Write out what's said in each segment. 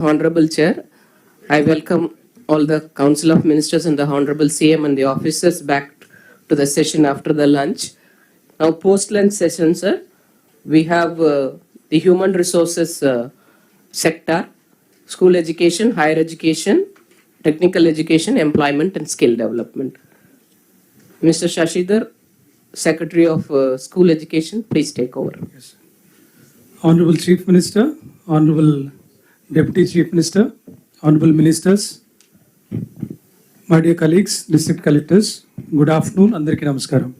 Honorable Chair, I welcome all the Council of Ministers and the Honorable CM and the officers back to the session after the lunch. Now, post-lunch session, sir, we have the human resources sector, school education, higher education, technical education, employment and skill development. Mr. Shashidhar, Secretary of School Education, please take over. Yes. Honorable Chief Minister, Honorable Deputy Chief Minister, Honorable Ministers, my dear colleagues, District Collectors, good afternoon, Andhariki Namaskaram.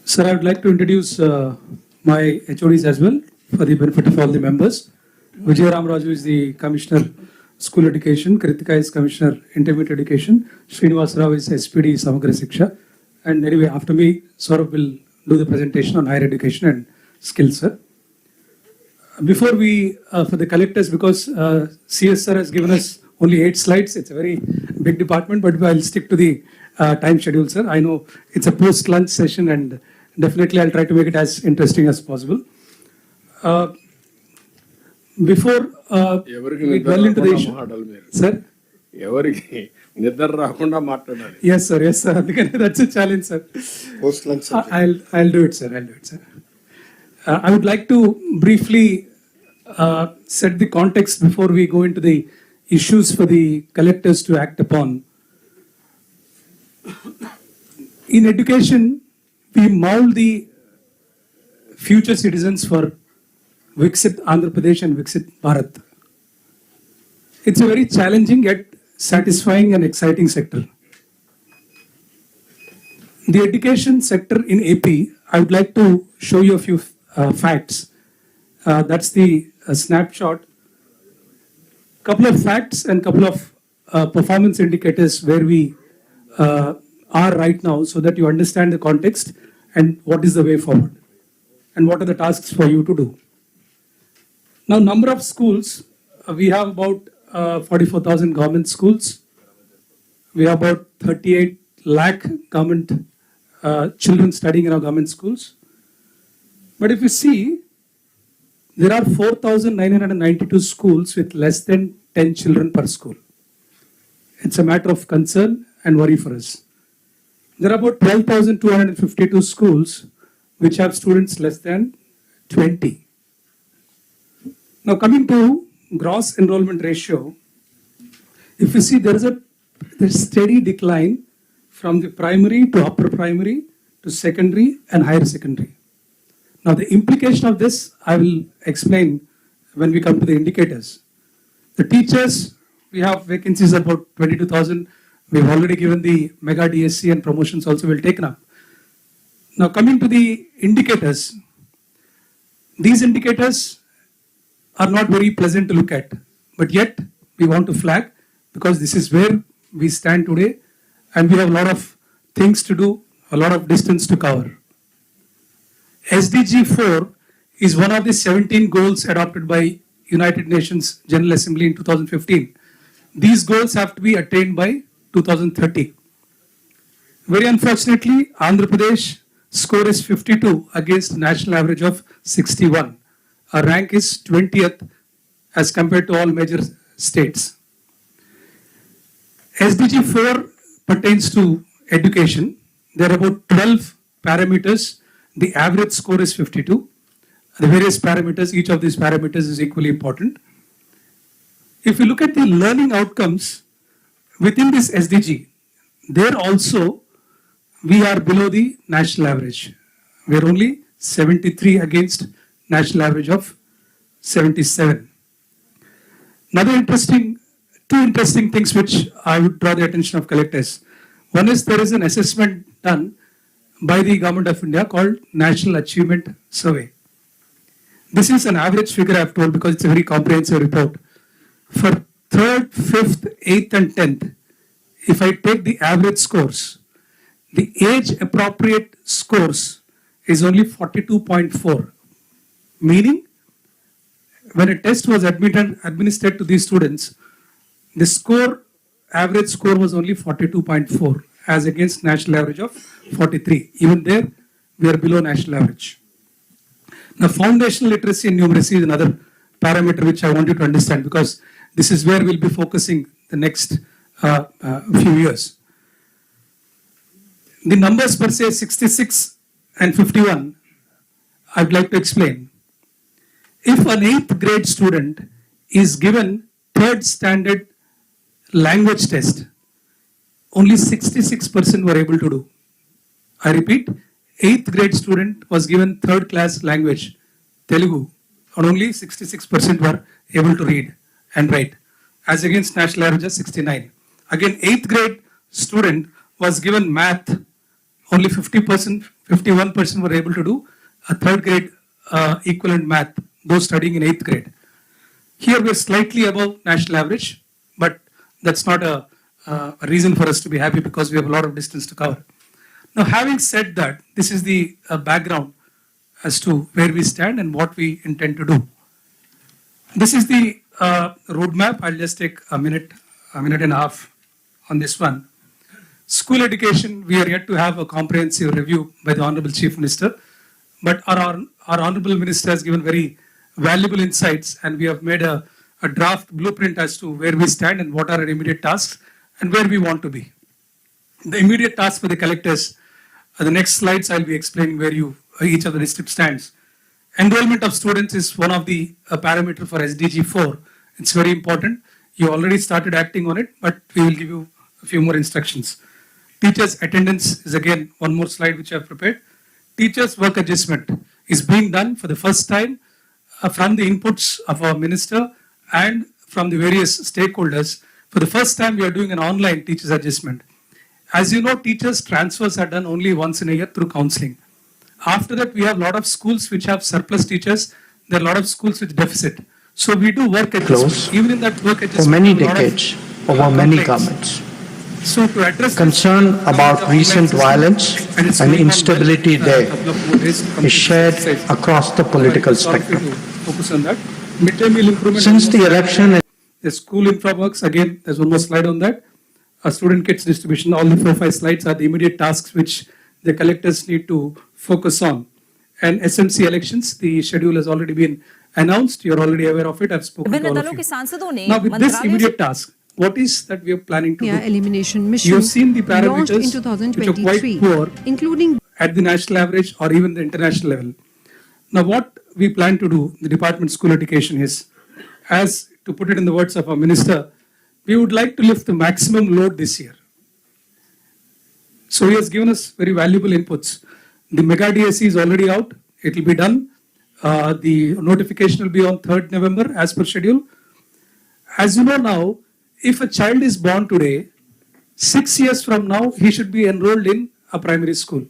Sir, I would like to introduce my HODs as well for the benefit of all the members. Vijay Ramaraju is the Commissioner School Education, Kritika is Commissioner Intermediate Education, Srinivas Rao is SPD Samagra Shiksha, and anyway, after me, Saurabh will do the presentation on higher education and skills, sir. Before we, for the collectors, because CS sir has given us only 8 slides, it's a very big department, but I'll stick to the time schedule, sir. I know it's a post-lunch session and definitely I'll try to make it as interesting as possible. Before we dwell into the issue, sir. Yes, sir. Yes, sir. That's a challenge, sir. Post-lunch. I'll do it, sir. I'll do it, sir. I would like to briefly set the context before we go into the issues for the collectors to act upon. In education, we mold the future citizens for Viksit Andhra Pradesh and Viksit Bharat. It's a very challenging yet satisfying and exciting sector. The education sector in AP, I would like to show you a few facts. That's the snapshot. Couple of facts and couple of performance indicators where we are right now, so that you understand the context and what is the way forward and what are the tasks for you to do. Now, number of schools, we have about 44,000 government schools. We have about 38 lakh government children studying in our government schools. But if you see, there are 4,992 schools with less than 10 children per school. It's a matter of concern and worry for us. There are about 12,252 schools which have students less than 20. Now, coming to gross enrollment ratio, if you see, there is a steady decline from the primary to upper primary to secondary and higher secondary. Now, the implication of this, I will explain when we come to the indicators. The teachers, we have vacancies about 22,000. We've already given the mega DSC and promotions also will taken up. Now, coming to the indicators, these indicators are not very pleasant to look at, but yet we want to flag because this is where we stand today and we have a lot of things to do, a lot of distance to cover. SDG 4 is one of the 17 goals adopted by United Nations General Assembly in 2015. These goals have to be attained by 2030. Very unfortunately, Andhra Pradesh score is 52 against national average of 61. Our rank is 20th as compared to all major states. SDG 4 pertains to education. There are about 12 parameters. The average score is 52. The various parameters, each of these parameters is equally important. If you look at the learning outcomes within this SDG, there also we are below the national average. We are only 73 against national average of 77. Another two interesting things which I would draw the attention of collectors. One is there is an assessment done by the Government of India called National Achievement Survey. This is an average figure I have told because it's a very comprehensive report. For 3rd, 5th, 8th and 10th, if I take the average scores, the age appropriate scores is only 42.4. Meaning, when a test was administered to these students, the average score was only 42.4 as against national average of 43. Even there, we are below national average. Now, foundational literacy and numeracy is another parameter which I want you to understand, because this is where we'll be focusing the next few years. The numbers per se 66 and 51, I'd like to explain. If an 8th grade student is given 3rd standard language test, only 66% were able to do. I repeat, 8th grade student was given 3rd class language, Telugu, and only 66% were able to read and write, as against national average of 69. Again, 8th grade student was given math, only 50%, 51% were able to do a 3rd grade equivalent math, those studying in 8th grade. Here we are slightly above national average, but that's not a reason for us to be happy, because we have a lot of distance to cover. Now, having said that, this is the background as to where we stand and what we intend to do. This is the roadmap. I'll just take a minute and a half on this one. School education, we are yet to have a comprehensive review by the Honorable Chief Minister, but our Honorable Minister has given very valuable insights, and we have made a draft blueprint as to where we stand and what are our immediate tasks and where we want to be. The immediate task for the collectors, the next slides I'll be explaining where each of the district stands. Enrollment of students is one of the parameter for SDG 4. It's very important. You already started acting on it, but we will give you a few more instructions. Teachers' attendance is again one more slide which I have prepared. Teachers' work adjustment is being done for the first time from the inputs of our minister and from the various stakeholders. For the first time, we are doing an online teachers' adjustment. As you know, teachers' transfers are done only once in a year through counseling. After that, we have a lot of schools which have surplus teachers. There are a lot of schools with deficit. So we do work adjustment. Even in that work adjustment, for many decades, over many governments. So to address concern about recent violence and instability there is shared across the political spectrum. Focus on that. Mid-day meal improvement. Since the election, the school infra works, again, there's one more slide on that. Student kits distribution, all the 4-5 slides are the immediate tasks which the collectors need to focus on. And SMC elections, the schedule has already been announced. You're already aware of it. I've spoken to all of you. Now, with this immediate task, what is that we are planning to do? Elimination mission. You have seen the parameters in 2023, which are quite poor, including at the national average or even the international level. Now, what we plan to do, the Department of School Education, is, as to put it in the words of our minister, we would like to lift the maximum load this year. So he has given us very valuable inputs. The mega DSC is already out. It will be done. The notification will be on 3rd November as per schedule. As you know now, if a child is born today, 6 years from now, he should be enrolled in a primary school.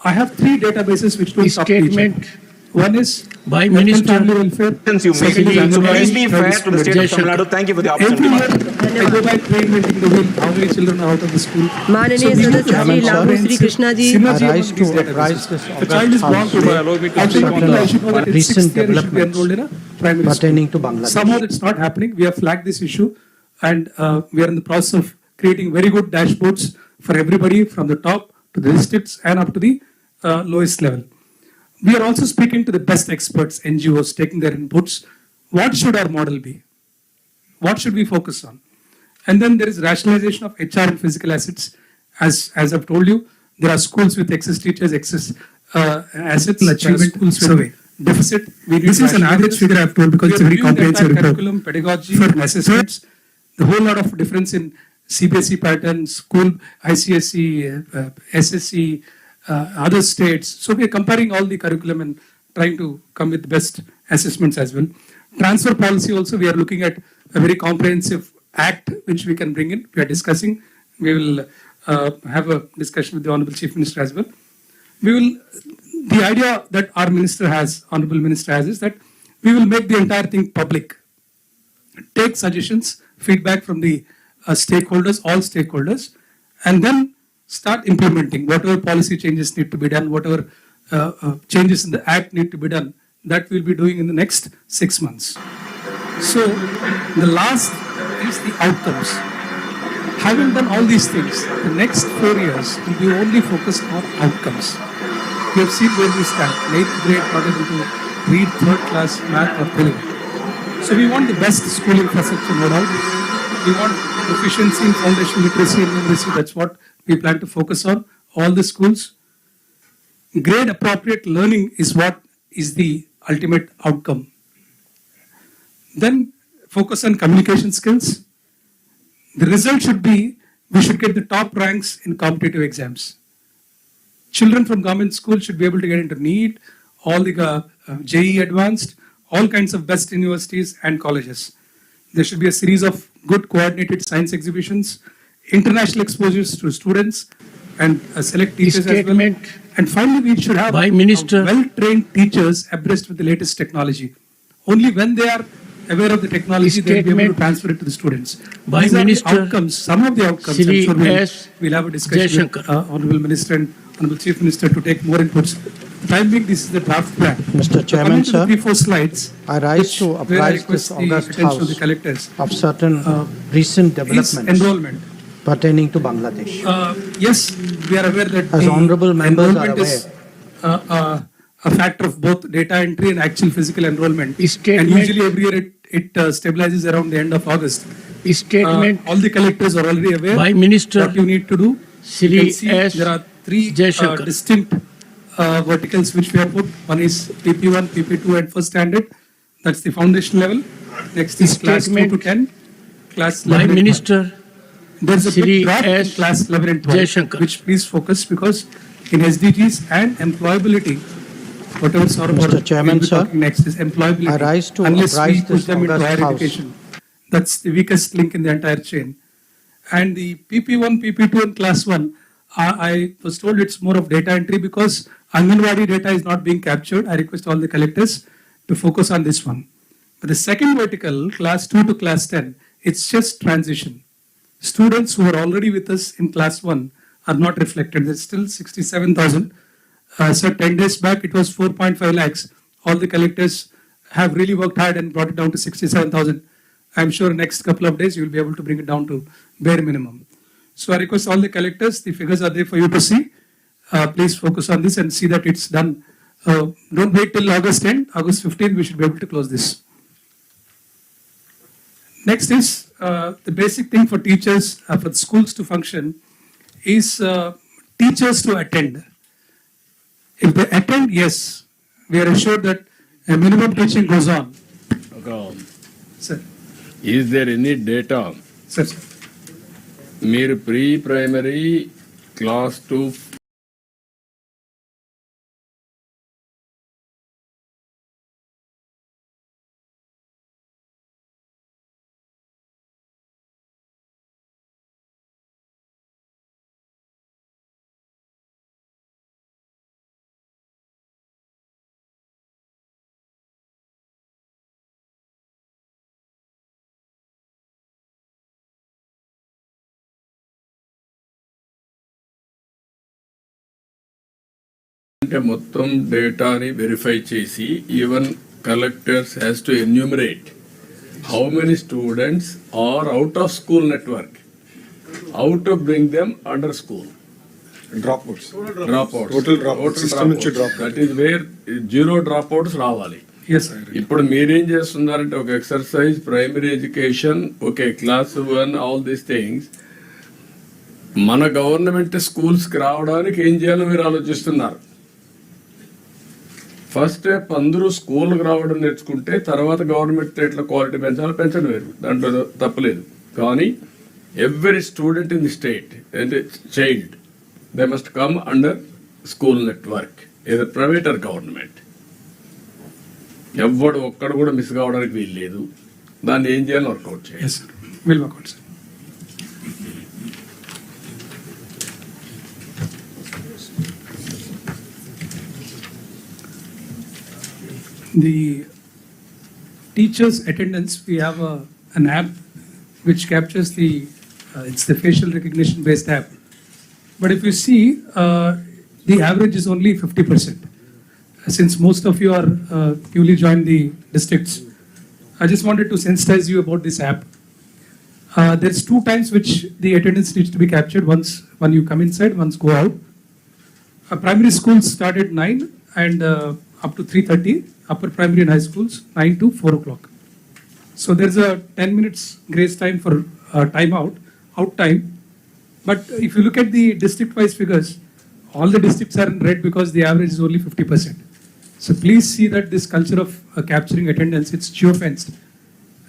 I have 3 databases which do statement. One is By Minister, family welfare. you make it, so please be fair to the state of Tamil Nadu. Thank you for the Every opportunity. year, I go back reinventing the wheel. How many children are out of the school? माननीय सदस्य Shri Lalu Shri Krishna ji Synergy rise among these to databases. rise this The child is born today. I think I should know that in recent 6th year he should be developments enrolled in a primary pertaining school. to Bangladesh. Somehow it's not happening. We have flagged this issue, and we are in the process of creating very good dashboards for everybody from the top to the districts and up to the lowest level. We are also speaking to the best experts, NGOs, taking their inputs. What should our model be? What should we focus on? And then there is rationalization of HR and physical assets. As I've told you, there are schools with excess teachers, excess assets, achievement survey. Deficit. This is an average figure I've told because it's a very comprehensive report. Curriculum, pedagogy, for assessments, the whole lot of difference in CBSE patterns, school, ICSE, SSE, other states. So we are comparing all the curriculum and trying to come with best assessments as well. Transfer policy also, we are looking at a very comprehensive act which we can bring in. We are discussing. We will have a discussion with the Honorable Chief Minister as well. The idea that our minister has, Honorable Minister has, is that we will make the entire thing public. Take suggestions, feedback from the stakeholders, all stakeholders, and then start implementing whatever policy changes need to be done, whatever changes in the act need to be done, that we'll be doing in the next 6 months. So the last is the outcomes. Having done all these things, the next 4 years will be only focused on outcomes. We have seen where we stand. In 8th grade, not able to read 3rd class math or Telugu. So we want the best school infrastructure, no doubt. We want proficiency in foundation literacy and numeracy. That's what we plan to focus on. All the schools. Grade appropriate learning is what is the ultimate outcome. Then focus on communication skills. The result should be we should get the top ranks in competitive exams. Children from government schools should be able to get into NEET, all the JEE advanced, all kinds of best universities and colleges. There should be a series of good coordinated science exhibitions, international exposures to students and select teachers as well. And finally, we should have well-trained teachers abreast with the latest technology. Only when they are aware of the technology, they will be able to transfer it to the students. These are the outcomes, some of the outcomes. I'm sure we'll have a discussion with Honorable Minister and Honorable Chief Minister to take more inputs. For the time being, this is the draft plan. Mr. Chairman, sir, 3-4 slides. I rise to apprise this August House of certain recent developments Enrollment. pertaining to Bangladesh. Yes, we are aware that As honorable members are enrollment is a factor of both data entry and actual physical enrollment. And usually every year it stabilizes around the end of August. All the collectors are already aware what you need to do. You can see there are three distinct verticals which we have put. One is PP1, PP2 and first standard. That's the foundation level. Next is class 2 to 10. Class 11 and 12. There's a big drop in class 11 and 12, which please focus because in SDGs and employability, whatever sort of Mr. Chairman, sir, next is employability. I rise to unless we apprise push this them into August higher House. education. That's the weakest link in the entire chain. And the PP1, PP2 and class 1, I was told it's more of data entry because Anganwadi data is not being captured. I request all the collectors to focus on this one. But the second vertical, class 2 to class 10, it's just transition. Students who are already with us in class 1 are not reflected. There's still 67,000. So 10 days back, it was 4.5 lakhs. All the collectors have really worked hard and brought it down to 67,000. I'm sure next couple of days, you will be able to bring it down to bare minimum. So I request all the collectors, the figures are there for you to see. Please focus on this and see that it's done. Don't wait till August 10. August 15th, we should be able to close this. Next is the basic thing for teachers, for the schools to function, is teachers to attend. If they attend, yes, we are assured that a minimum teaching goes on. Okay. Sir. Is there any data? Sir. Mere pre-primary class 2 అంటే మొత్తం డేటాని verify చేసి even collectors has to enumerate how many students are out of school network how to bring them under school Dropouts. Total dropouts. System నుంచి drop. That is where zero dropouts రావాలి. Yes, sir. ఇప్పుడు మీరేం చేస్తున్నారంటే ఒక exercise primary education okay class 1 all these things మన government స్కూల్స్కి రావడానికి ఏం చేయాలో మీరు ఆలోచిస్తున్నారు. ఫస్ట్ అందరూ స్కూల్కి రావడం నేర్చుకుంటే తర్వాత గవర్నమెంట్ ఎట్లా క్వాలిటీ పెంచాలో పెంచడం వేరు, దాంట్లో తప్పలేదు. కానీ every student in the state అంటే child they must come under school network ఏదో ప్రైవేట్ ఆర్ గవర్నమెంట్. ఎవ్వడు ఒక్కడు కూడా మిస్ కావడానికి వీలు లేదు. దాన్ని ఏం చేయాలో వర్కౌట్ చేయాలి. Yes, sir. We'll work out, sir. The teachers' attendance, we have an app which captures it's the facial recognition based app. But if you see, the average is only 50%. Since most of you are newly joined the districts, I just wanted to sensitize you about this app. There's 2 times which the attendance needs to be captured. Once when you come inside, once go out. Primary schools start at 9 and up to 3:30. Upper primary and high schools 9 to 4 o'clock. So there's a 10 minutes grace time for out time. But if you look at the district-wise figures, all the districts are in red because the average is only 50%. So please see that this culture of capturing attendance, it's geofenced.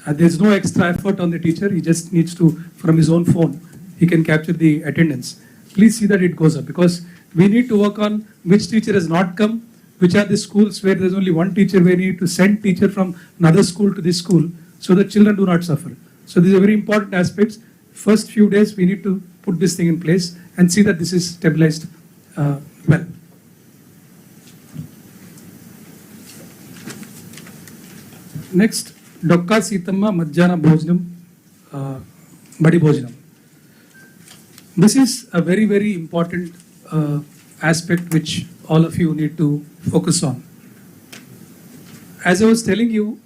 There's no extra effort on the teacher. He just needs to, from his own phone, he can capture the attendance. Please see that it goes up, because we need to work on which teacher has not come, which are the schools where there's only one teacher, where we need to send teacher from another school to this school so that children do not suffer. So these are very important aspects. First few days we need to put this thing in place and see that this is stabilized well. Next, Dokka Sitama Madhyana Bhojanam, Badi Bhojanam. This is a very, very important aspect which all of you need to focus on. As I was telling you,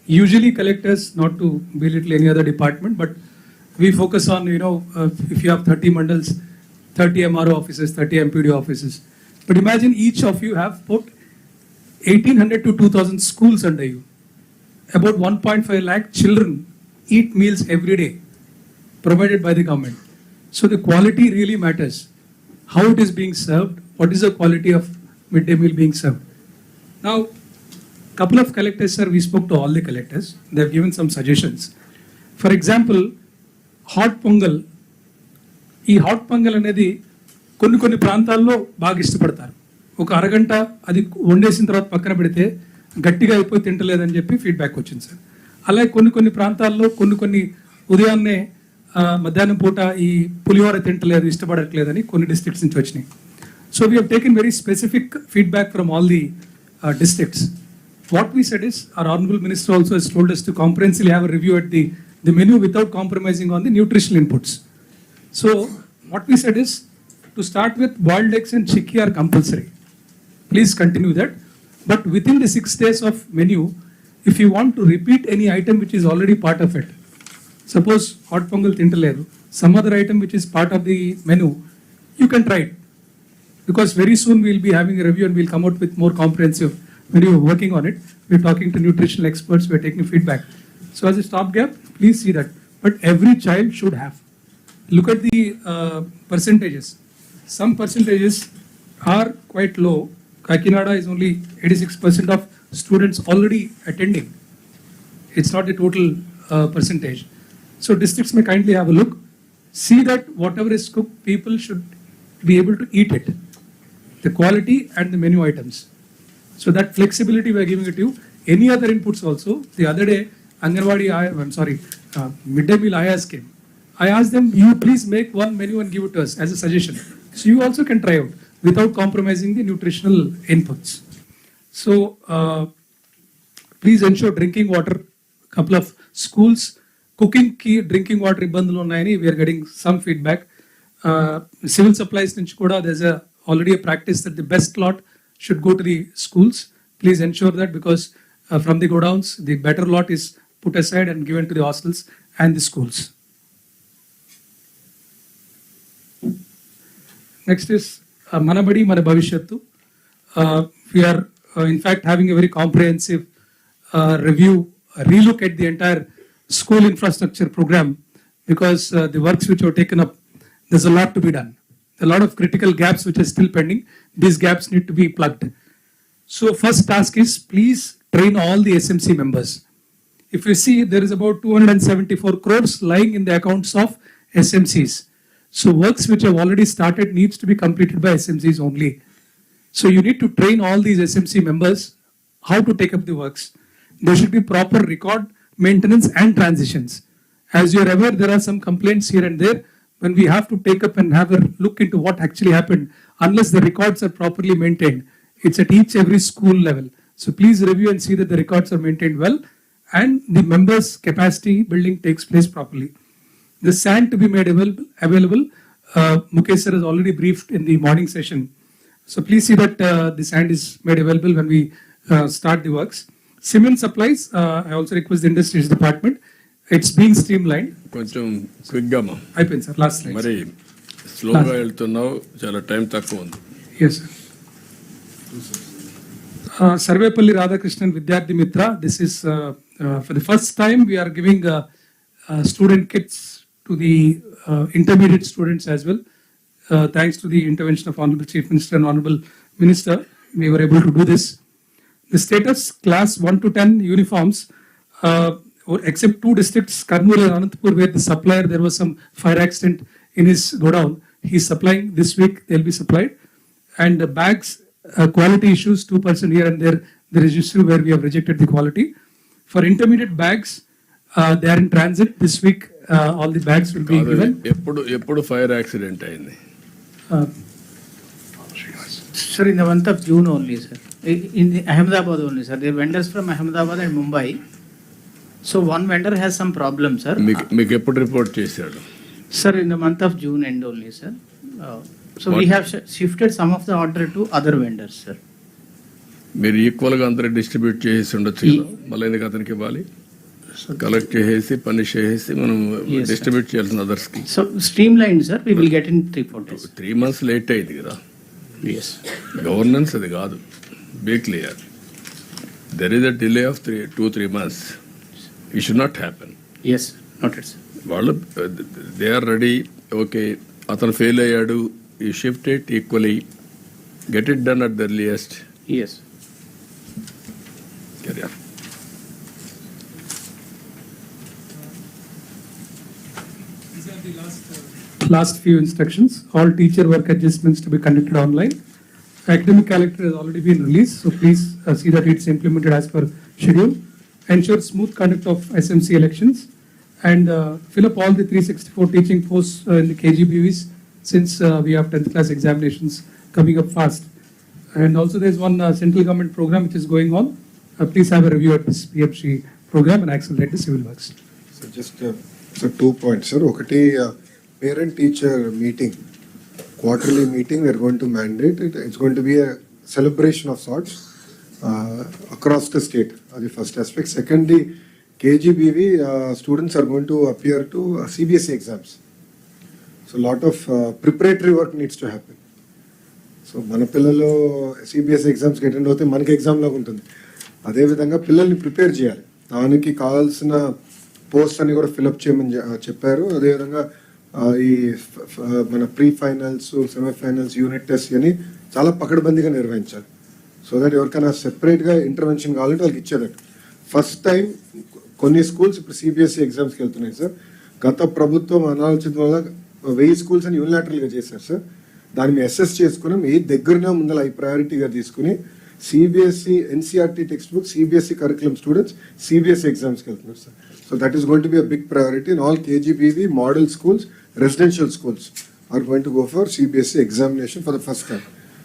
usually collectors, not to belittle any other department, but we focus on, if you have 30 mandals, 30 MRO offices, 30 MPD offices. But imagine each of you have put 1800 to 2000 schools under you. About 1.5 lakh children eat meals every day provided by the government. So the quality really matters. How it is being served, what is the quality of midday meal being served. Now, couple of collectors, sir, we spoke to all the collectors. They have given some suggestions. For example, hot pongal. ఈ hot pongal అనేది కొన్ని ప్రాంతాల్లో బాగా ఇష్టపడతారు. ఒక అరగంట అది వండేసిన తర్వాత పక్కన పెడితే గట్టిగా అయిపోయి తింటలేదని చెప్పి ఫీడ్బ్యాక్ వచ్చింది సార్. అలాగే కొన్ని ప్రాంతాల్లో కొన్ని ఉదయాన్నే మధ్యాహ్నం పూట ఈ పులిహోర తింటలేదు, ఇష్టపడట్లేదని కొన్ని డిస్ట్రిక్ట్స్ నుంచి వచ్చినాయి. So we have taken very specific feedback from all the districts. What we said is, our Honorable Minister also has told us to comprehensively have a review at the menu without compromising on the nutritional inputs. So what we said is, to start with, boiled eggs and chickpea are compulsory. Please continue that. But within the 6 days of menu, if you want to repeat any item which is already part of it, suppose hot pongal tintaledu, some other item which is part of the menu, you can try it. Because very soon we'll be having a review and we'll come out with more comprehensive. When you're working on it, we're talking to nutritional experts, we're taking feedback. So as a stopgap, please see that. But every child should have. Look at the percentages. Some percentages are quite low. Kakinada is only 86% of students already attending. It's not the total percentage. So districts may kindly have a look. See that whatever is cooked, people should be able to eat it. The quality and the menu items. So that flexibility we are giving it to you. Any other inputs also. The other day, midday meal ayas came. I asked them, you please make one menu and give it to us as a suggestion. So you also can try out without compromising the nutritional inputs. So please ensure drinking water. Couple of schools, cooking key, drinking water ibbandulo unnayani, we are getting some feedback. Civil supplies nunchi kuda there's already a practice that the best lot should go to the schools. Please ensure that, because from the godowns, the better lot is put aside and given to the hostels and the schools. Next is Manabadi Mana Bhavishyattu. We are in fact having a very comprehensive review, relook at the entire school infrastructure program, because the works which were taken up, there's a lot to be done. A lot of critical gaps which are still pending. These gaps need to be plugged. So first task is, please train all the SMC members. If you see, there is about 274 crores lying in the accounts of SMCs. So works which have already started needs to be completed by SMCs only. So you need to train all these SMC members how to take up the works. There should be proper record maintenance and transitions. As you are aware, there are some complaints here and there. When we have to take up and have a look into what actually happened, unless the records are properly maintained, it's at every school level. So please review and see that the records are maintained well and the members' capacity building takes place properly. The sand to be made available, Mukesh sir has already briefed in the morning session. So please see that the sand is made available when we start the works. Cement supplies, I also request the industries department. It's being streamlined. కొంచెం క్విక్గా మా అయిపోయింది sir, last slide. మరి స్లోగా వెళ్తున్నావు, చాలా time తక్కువ ఉంది. Yes, sir. Sarvepalli Radhakrishnan Vidyarthi Mitra. This is for the first time, we are giving student kits to the intermediate students as well. Thanks to the intervention of Honorable Chief Minister and Honorable Minister, we were able to do this. The status class 1 to 10 uniforms, except two districts, Karnool and Anantapur, where the supplier, there was some fire accident in his godown. He's supplying this week, they'll be supplied. And the bags, quality issues, 2% here and there, there is issue where we have rejected the quality. For intermediate bags, they are in transit. This week, all the bags will be given. ఎప్పుడు fire accident అయింది? Sir, in the month of June only, sir. In the Ahmedabad only, sir. There are vendors from Ahmedabad and Mumbai. So one vendor has some problem, sir. మీకు ఎప్పుడు report చేశాడు? Sir, in the month of June end only, sir. So we have shifted some of the order to other vendors, sir. మీరు ఈక్వల్గా అందరూ distribute చేసి ఉండొచ్చు కదా, మళ్ళీ ఎందుకు అతనికి ఇవ్వాలి? కలెక్ట్ చేసేసి పనిష్ చేసేసి మనం డిస్ట్రిబ్యూట్ చేయాల్సిన అదర్స్కి. So streamlined, sir. We will get in 3-4 days. 3 months late అయింది కదా. Yes. గవర్నెన్స్ అది కాదు. Be clear. There is a delay of 2-3 months. It should not happen. Yes, noted, sir. వాళ్ళు దే ఆర్ రెడీ. ఓకే, అతను fail అయ్యాడు, ఈ shift it equally, get it done at the earliest. Yes. Carry on. These are the last few instructions. All teacher work adjustments to be conducted online. Academic calendar has already been released, so please see that it's implemented as per schedule. Ensure smooth conduct of SMC elections and fill up all the 364 teaching posts in the KGBVs since we have 10th class examinations coming up fast. And also there's one central government program which is going on. Please have a review at this PFC program and accelerate the civil works. So just so 2 points, sir. Okati parent-teacher meeting, quarterly meeting, we are going to mandate it. It's going to be a celebration of sorts across the state. That's the first aspect. Secondly, KGBV students are going to appear to CBSE exams. So a lot of preparatory work needs to happen. So మన పిల్లలు CBSE ఎగ్జామ్స్కి attend అవుతే మనకి exam లాగా ఉంటుంది. అదేవిధంగా పిల్లల్ని prepare చేయాలి, దానికి కావాల్సిన పోస్ట్ అన్ని కూడా ఫిలప్ చేయమని చెప్పారు. అదేవిధంగా ఈ మన pre finals, semifinals, unit test అని చాలా పకడ్బందీగా నిర్వహించాలి. సో దట్ ఎవరికైనా సెపరేట్గా ఇంటర్వెన్షన్ కావాలంటే వాళ్ళకి ఇచ్చేదట. ఫస్ట్ టైం కొన్ని స్కూల్స్ ఇప్పుడు సిబిఎస్ఈ ఎగ్జామ్స్కి వెళ్తున్నాయి సార్. గత ప్రభుత్వం అనాలోచిత వల్ల 1000 స్కూల్స్ అని యూనిలాటరల్గా చేశారు సార్. దాన్ని మేము అసెస్ చేసుకుని ఏ దగ్గరనే ముందర ఈ ప్రయారిటీగా తీసుకుని CBSE NCERT textbook, CBSE curriculum students CBSE ఎగ్జామ్స్కి వెళ్తున్నారు sir. So that is going to be a big priority in all KGBV model schools, residential schools are going to go for CBSE examination for the first time.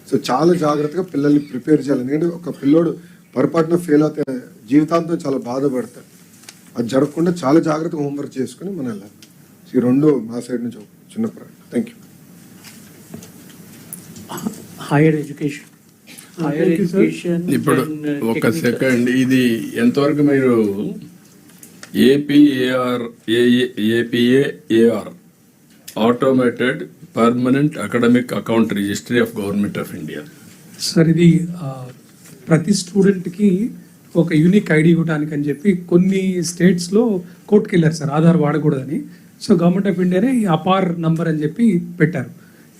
So చాలా జాగ్రత్తగా పిల్లల్ని prepare చేయాలి. ఎందుకంటే ఒక పిల్లోడు పొరపాటున ఫెయిల్ అవుతే జీవితాంతం చాలా బాధపడతాడు. అది జరగకుండా చాలా జాగ్రత్తగా హోంవర్క్ చేసుకుని మనం వెళ్ళాలి. ఈ రెండు మా సైడ్ నుంచి చిన్న priority. Thank you. Higher education. Higher education. ఇప్పుడు ఒక సెకండ్, ఇది ఎంతవరకు మీరు APAR automated permanent academic account registry of government of India? Sir ఇది ప్రతి స్టూడెంట్కి ఒక యూనిక్ ఐడి ఇవ్వడానికి అని చెప్పి కొన్ని స్టేట్స్లో కోర్టుకి వెళ్ళారు సార్, ఆధార్ వాడకూడదని. సో గవర్నమెంట్ ఆఫ్ ఇండియానే ఈ అపార్ నంబర్ అని చెప్పి పెట్టారు.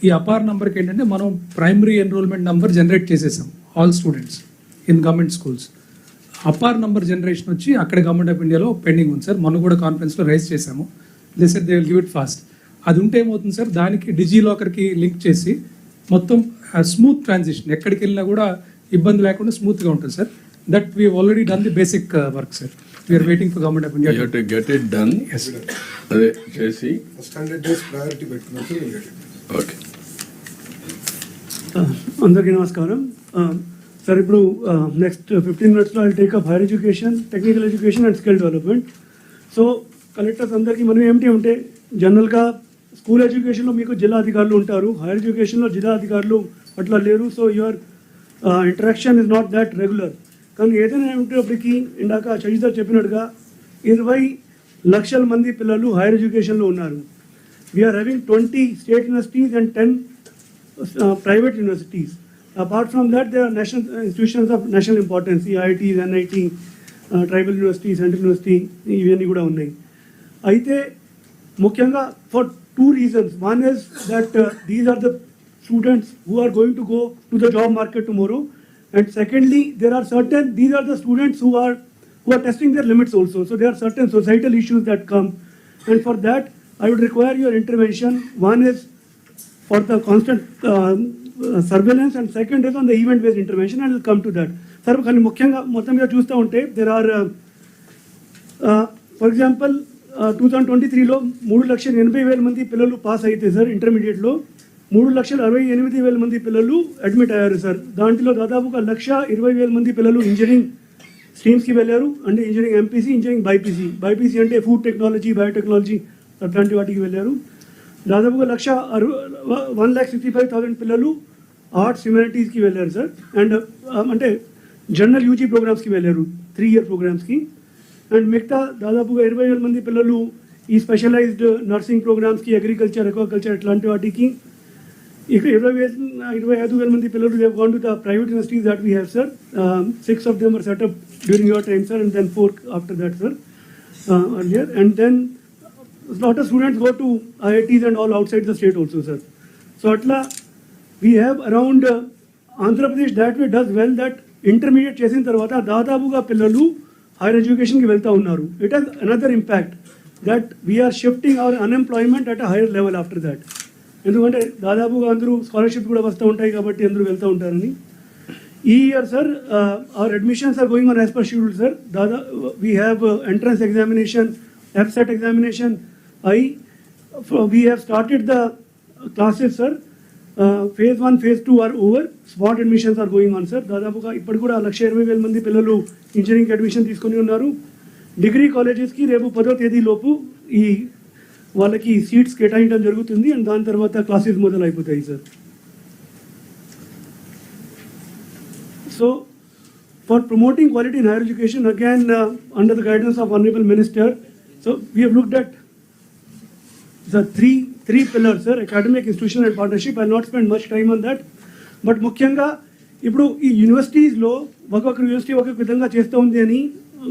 ఈ అపార్ నంబర్కి ఏంటంటే మనం ప్రైమరీ ఎన్రోల్మెంట్ నంబర్ జనరేట్ చేసేసాం all students in government schools. APAAR number generation వచ్చి అక్కడ గవర్నమెంట్ ఆఫ్ ఇండియాలో పెండింగ్ ఉంది సార్. మనం కూడా కాన్ఫరెన్స్లో రైజ్ చేసాము. They said they will give it fast. అది ఉంటే ఏమవుతుంది సార్, దానికి డిజీ లాకర్కి లింక్ చేసి మొత్తం స్మూత్ ట్రాన్సిషన్, ఎక్కడికి వెళ్ళినా కూడా ఇబ్బంది లేకుండా స్మూత్గా ఉంటుంది sir. That we already done the basic work sir. We are waiting for government of India to get it done. అదే చేసి ఫస్ట్ 100 days ప్రయారిటీ పెట్టుకున్నప్పుడు ఓకే. అందరికీ నమస్కారం సార్. ఇప్పుడు నెక్స్ట్ 15 minutesలో I take up higher education, technical education and skill development. So collectors అందరికీ మనం ఏమిటి అంటే, జనరల్గా స్కూల్ ఎడ్యుకేషన్లో మీకు జిల్లా అధికారులు ఉంటారు, హైయర్ ఎడ్యుకేషన్లో జిల్లా అధికారులు అట్లా లేరు. So your interaction is not that regular. కానీ ఏదైనా ఏమిటప్పటికీ ఇందాక చజిత చెప్పినట్టుగా 20 లక్షల మంది పిల్లలు హైయర్ ఎడ్యుకేషన్లో ఉన్నారు. We are having 20 state universities and 10 private universities. Apart from that, there are national institutions of national importance, IITs, NIT, tribal university, central university ఇవన్నీ కూడా ఉన్నాయి. అయితే ముఖ్యంగా for 2 reasons. One is that these are the students who are going to go to the job market tomorrow, and secondly these are the students who are testing their limits also. So there are certain societal issues that come, and for that I would require your intervention. One is for the constant surveillance, and second is on the event based intervention, and I'll come to that. Sir, కానీ ముఖ్యంగా మొత్తం మీద చూస్తూ ఉంటే there are for example 2023లో 3,80,000 మంది పిల్లలు pass అయితే sir ఇంటర్మీడియట్లో 3,68,000 మంది పిల్లలు అడ్మిట్ అయ్యారు సార్. దాంట్లో దాదాపుగా 1,20,000 మంది పిల్లలు ఇంజనీరింగ్ స్ట్రీమ్స్కి వెళ్ళారు. అంటే ఇంజనీరింగ్ ఎంపీసీ, ఇంజనీరింగ్ బైపీసీ అంటే ఫుడ్ టెక్నాలజీ, బయోటెక్నాలజీ అట్లాంటి వాటికి వెళ్ళారు. దాదాపుగా 1,65,000 పిల్లలు ఆర్ట్స్ హ్యుమానిటీస్కి వెళ్ళారు సార్. అండ్ అంటే జనరల్ యూజీ ప్రోగ్రామ్స్కి వెళ్ళారు, 3 year ప్రోగ్రామ్స్కి. అండ్ మిగతా దాదాపుగా 20,000 మంది పిల్లలు ఈ స్పెషలైజ్డ్ నర్సింగ్ ప్రోగ్రామ్స్కి, అగ్రికల్చర్, ఎక్వాకల్చర్ ఇట్లాంటి వాటికి. ఇక్కడ 25,000 మంది పిల్లలు they have gone to the private universities that we have sir. 6 of them were set up during your time sir, and then 4 after that sir earlier. And then a lot of students go to IITs and all outside the state also sir. So atla we have around Andhra Pradesh that way does well that intermediate చేసిన తర్వాత దాదాపుగా పిల్లలు higher education ki velta unnaru. It has another impact that we are shifting our unemployment at a higher level after that. ఎందుకంటే దాదాపుగా అందరూ scholarship కూడా వస్తూ ఉంటాయి కాబట్టి అందరూ వెళ్తూ ఉంటారని. ఈ year sir our admissions are going on as per schedule sir. We have entrance examination, FSET examination. We have started the classes sir. Phase 1, phase 2 are over. Spot admissions are going on sir. దాదాపుగా ఇప్పుడు కూడా 1,20,000 మంది పిల్లలు engineering admission తీసుకొని ఉన్నారు. Degree కాలేజెస్కి రేపు 10వ తేదీ లోపు ఈ వాళ్ళకి సీట్స్ కేటాయించడం జరుగుతుంది. అండ్ దాని తర్వాత క్లాసెస్ మొదలైపోతాయి sir. So for promoting quality in higher education again under the guidance of honourable minister, so we have looked at the three pillars sir: academic, institutional and partnership. I'll not spend much time on that, but ముఖ్యంగా ఇప్పుడు ఈ యూనివర్సిటీస్లో ఒక్కొక్క university ఒక్కొక్క విధంగా చేస్తూ ఉంది అని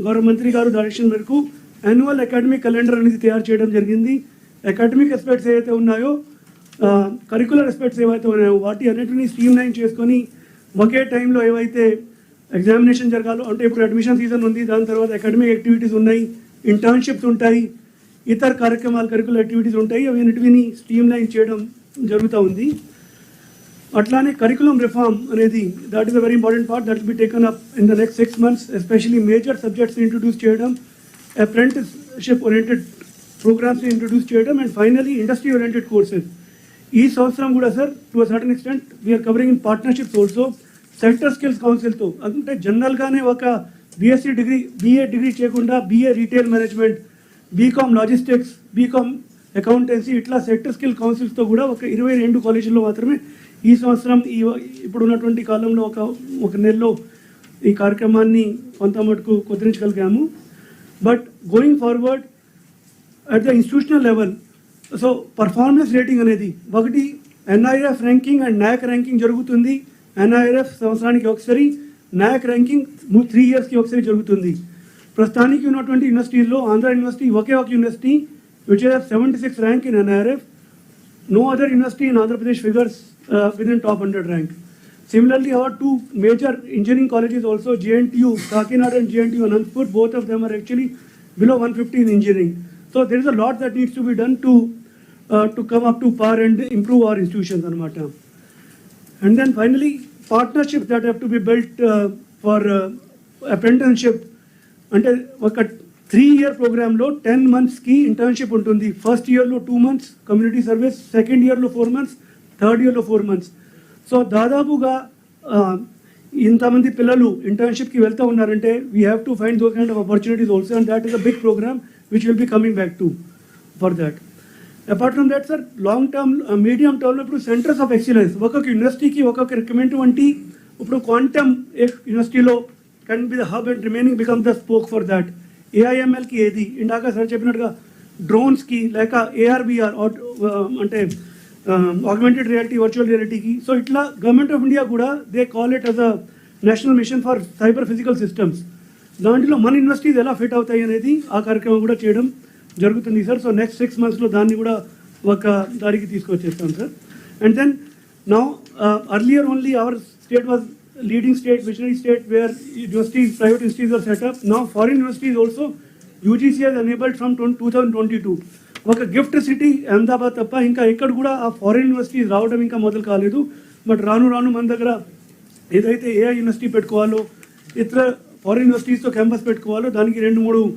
గౌరవ మంత్రి గారు డైరెక్షన్ మేరకు యాన్యువల్ అకాడమిక్ క్యాలెండర్ అనేది తయారు చేయడం జరిగింది. అకాడమిక్ ఎస్పెక్ట్స్ ఏవైతే ఉన్నాయో, కరికులర్ ఎస్పెక్ట్స్ ఏవైతే ఉన్నాయో వాటి అన్నిటిని స్ట్రీమ్ లైన్ చేసుకొని ఒకే టైంలో ఏవైతే ఎగ్జామినేషన్ జరగాలో, అంటే ఇప్పుడు అడ్మిషన్ సీజన్ ఉంది, దాని తర్వాత అకాడమిక్ యాక్టివిటీస్ ఉన్నాయి, ఇంటర్న్షిప్స్ ఉంటాయి, ఇతర కార్యక్రమాలు కరికులర్ యాక్టివిటీస్ ఉంటాయి, అవన్నిటిని స్ట్రీమ్ లైన్ చేయడం జరుగుతూ ఉంది. అట్లానే కరికులం రిఫార్మ్ అనేది that is a very important part that will be taken up in the next 6 months, especially major subjects introduce చేయడం, అప్రెంటిస్షిప్ ఓరియంటెడ్ ప్రోగ్రామ్స్ ఇంట్రొడ్యూస్ చేయడం, and finally industry oriented courses. ఈ సంవత్సరం కూడా sir to a certain extent we are covering in partnerships also sector skills కౌన్సిల్తో. అంటే జనరల్గానే ఒక BSc degree, BA degree చేయకుండా BA retail management, B Com logistics, B Com accountancy ఇట్లా సెక్టర్ స్కిల్ కౌన్సిల్స్తో కూడా ఒక 22 కాలేజీల్లో మాత్రమే ఈ సంవత్సరం ఇప్పుడు ఉన్నటువంటి కాలంలో ఒక నెలలో ఈ కార్యక్రమాన్ని కొంత మటుకు కుదిరించగలిగాము. But going forward at the institutional level, so performance rating అనేది ఒకటి NIRF ranking and NAAC ranking జరుగుతుంది. NIRF సంవత్సరానికి ఒకసారి, NAAC ర్యాంకింగ్ 3 yearsకి ఒకసారి జరుగుతుంది. ప్రస్తుతానికి ఉన్నటువంటి యూనివర్సిటీల్లో ఆంధ్ర యూనివర్సిటీ ఒకే ఒక university which have 76th rank in NIRF. No other university in Andhra Pradesh figures within top 100 rank. Similarly, our 2 major engineering colleges also, JNTU Kakinada and JNTU Anantapur, both of them are actually below 150 in engineering. So there is a lot that needs to be done to come up to par and improve our institutions anamata. And then finally, partnerships that have to be built for apprenticeship. అంటే ఒక 3-year ప్రోగ్రాంలో 10 monthsకి internship ఉంటుంది. First ఇయర్లో 2 months community service, second ఇయర్లో 4 months, third ఇయర్లో 4 months. So దాదాపుగా ఇంతమంది పిల్లలు ఇంటర్న్షిప్కి వెళ్తూ ఉన్నారంటే we have to find those kind of opportunities also, and that is a big programme which will be coming back to for that. Apart from that sir, long term, medium టర్మ్లో ఇప్పుడు centres of excellence ఒక్కొక్క యూనివర్సిటీకి ఒక్కొక్క recommend వంటి, ఇప్పుడు quantum యూనివర్సిటీలో can be the hub and remaining become the spoke for that. AIML ki edi indaka sir cheppinatuga drones ki leka AR/VR ante augmented reality, virtual reality ki. So itla government of India kuda they call it as a national mission for cyber physical systems. దాంట్లో మన universities ఎలా fit అవుతాయి అనేది ఆ కార్యక్రమం కూడా చేయడం జరుగుతుంది సార్. సో నెక్స్ట్ 6 monthsలో దాన్ని కూడా ఒక దారికి తీసుకొచ్చేస్తాం sir. And then now earlier only our state was leading state, visionary state, where universities, private institutes are set up. Now foreign universities also UGC has enabled from 2022. ఒక gift city Ahmedabad తప్ప ఇంకా ఎక్కడ కూడా ఆ ఫారిన్ యూనివర్సిటీస్ రావడం ఇంకా మొదలు కాలేదు. బట్ రాను రాను మన దగ్గర ఏదైతే ఏఐ యూనివర్సిటీ పెట్టుకోవాలో, ఇతర ఫారిన్ యూనివర్సిటీస్తో క్యాంపస్ పెట్టుకోవాలో దానికి 2-3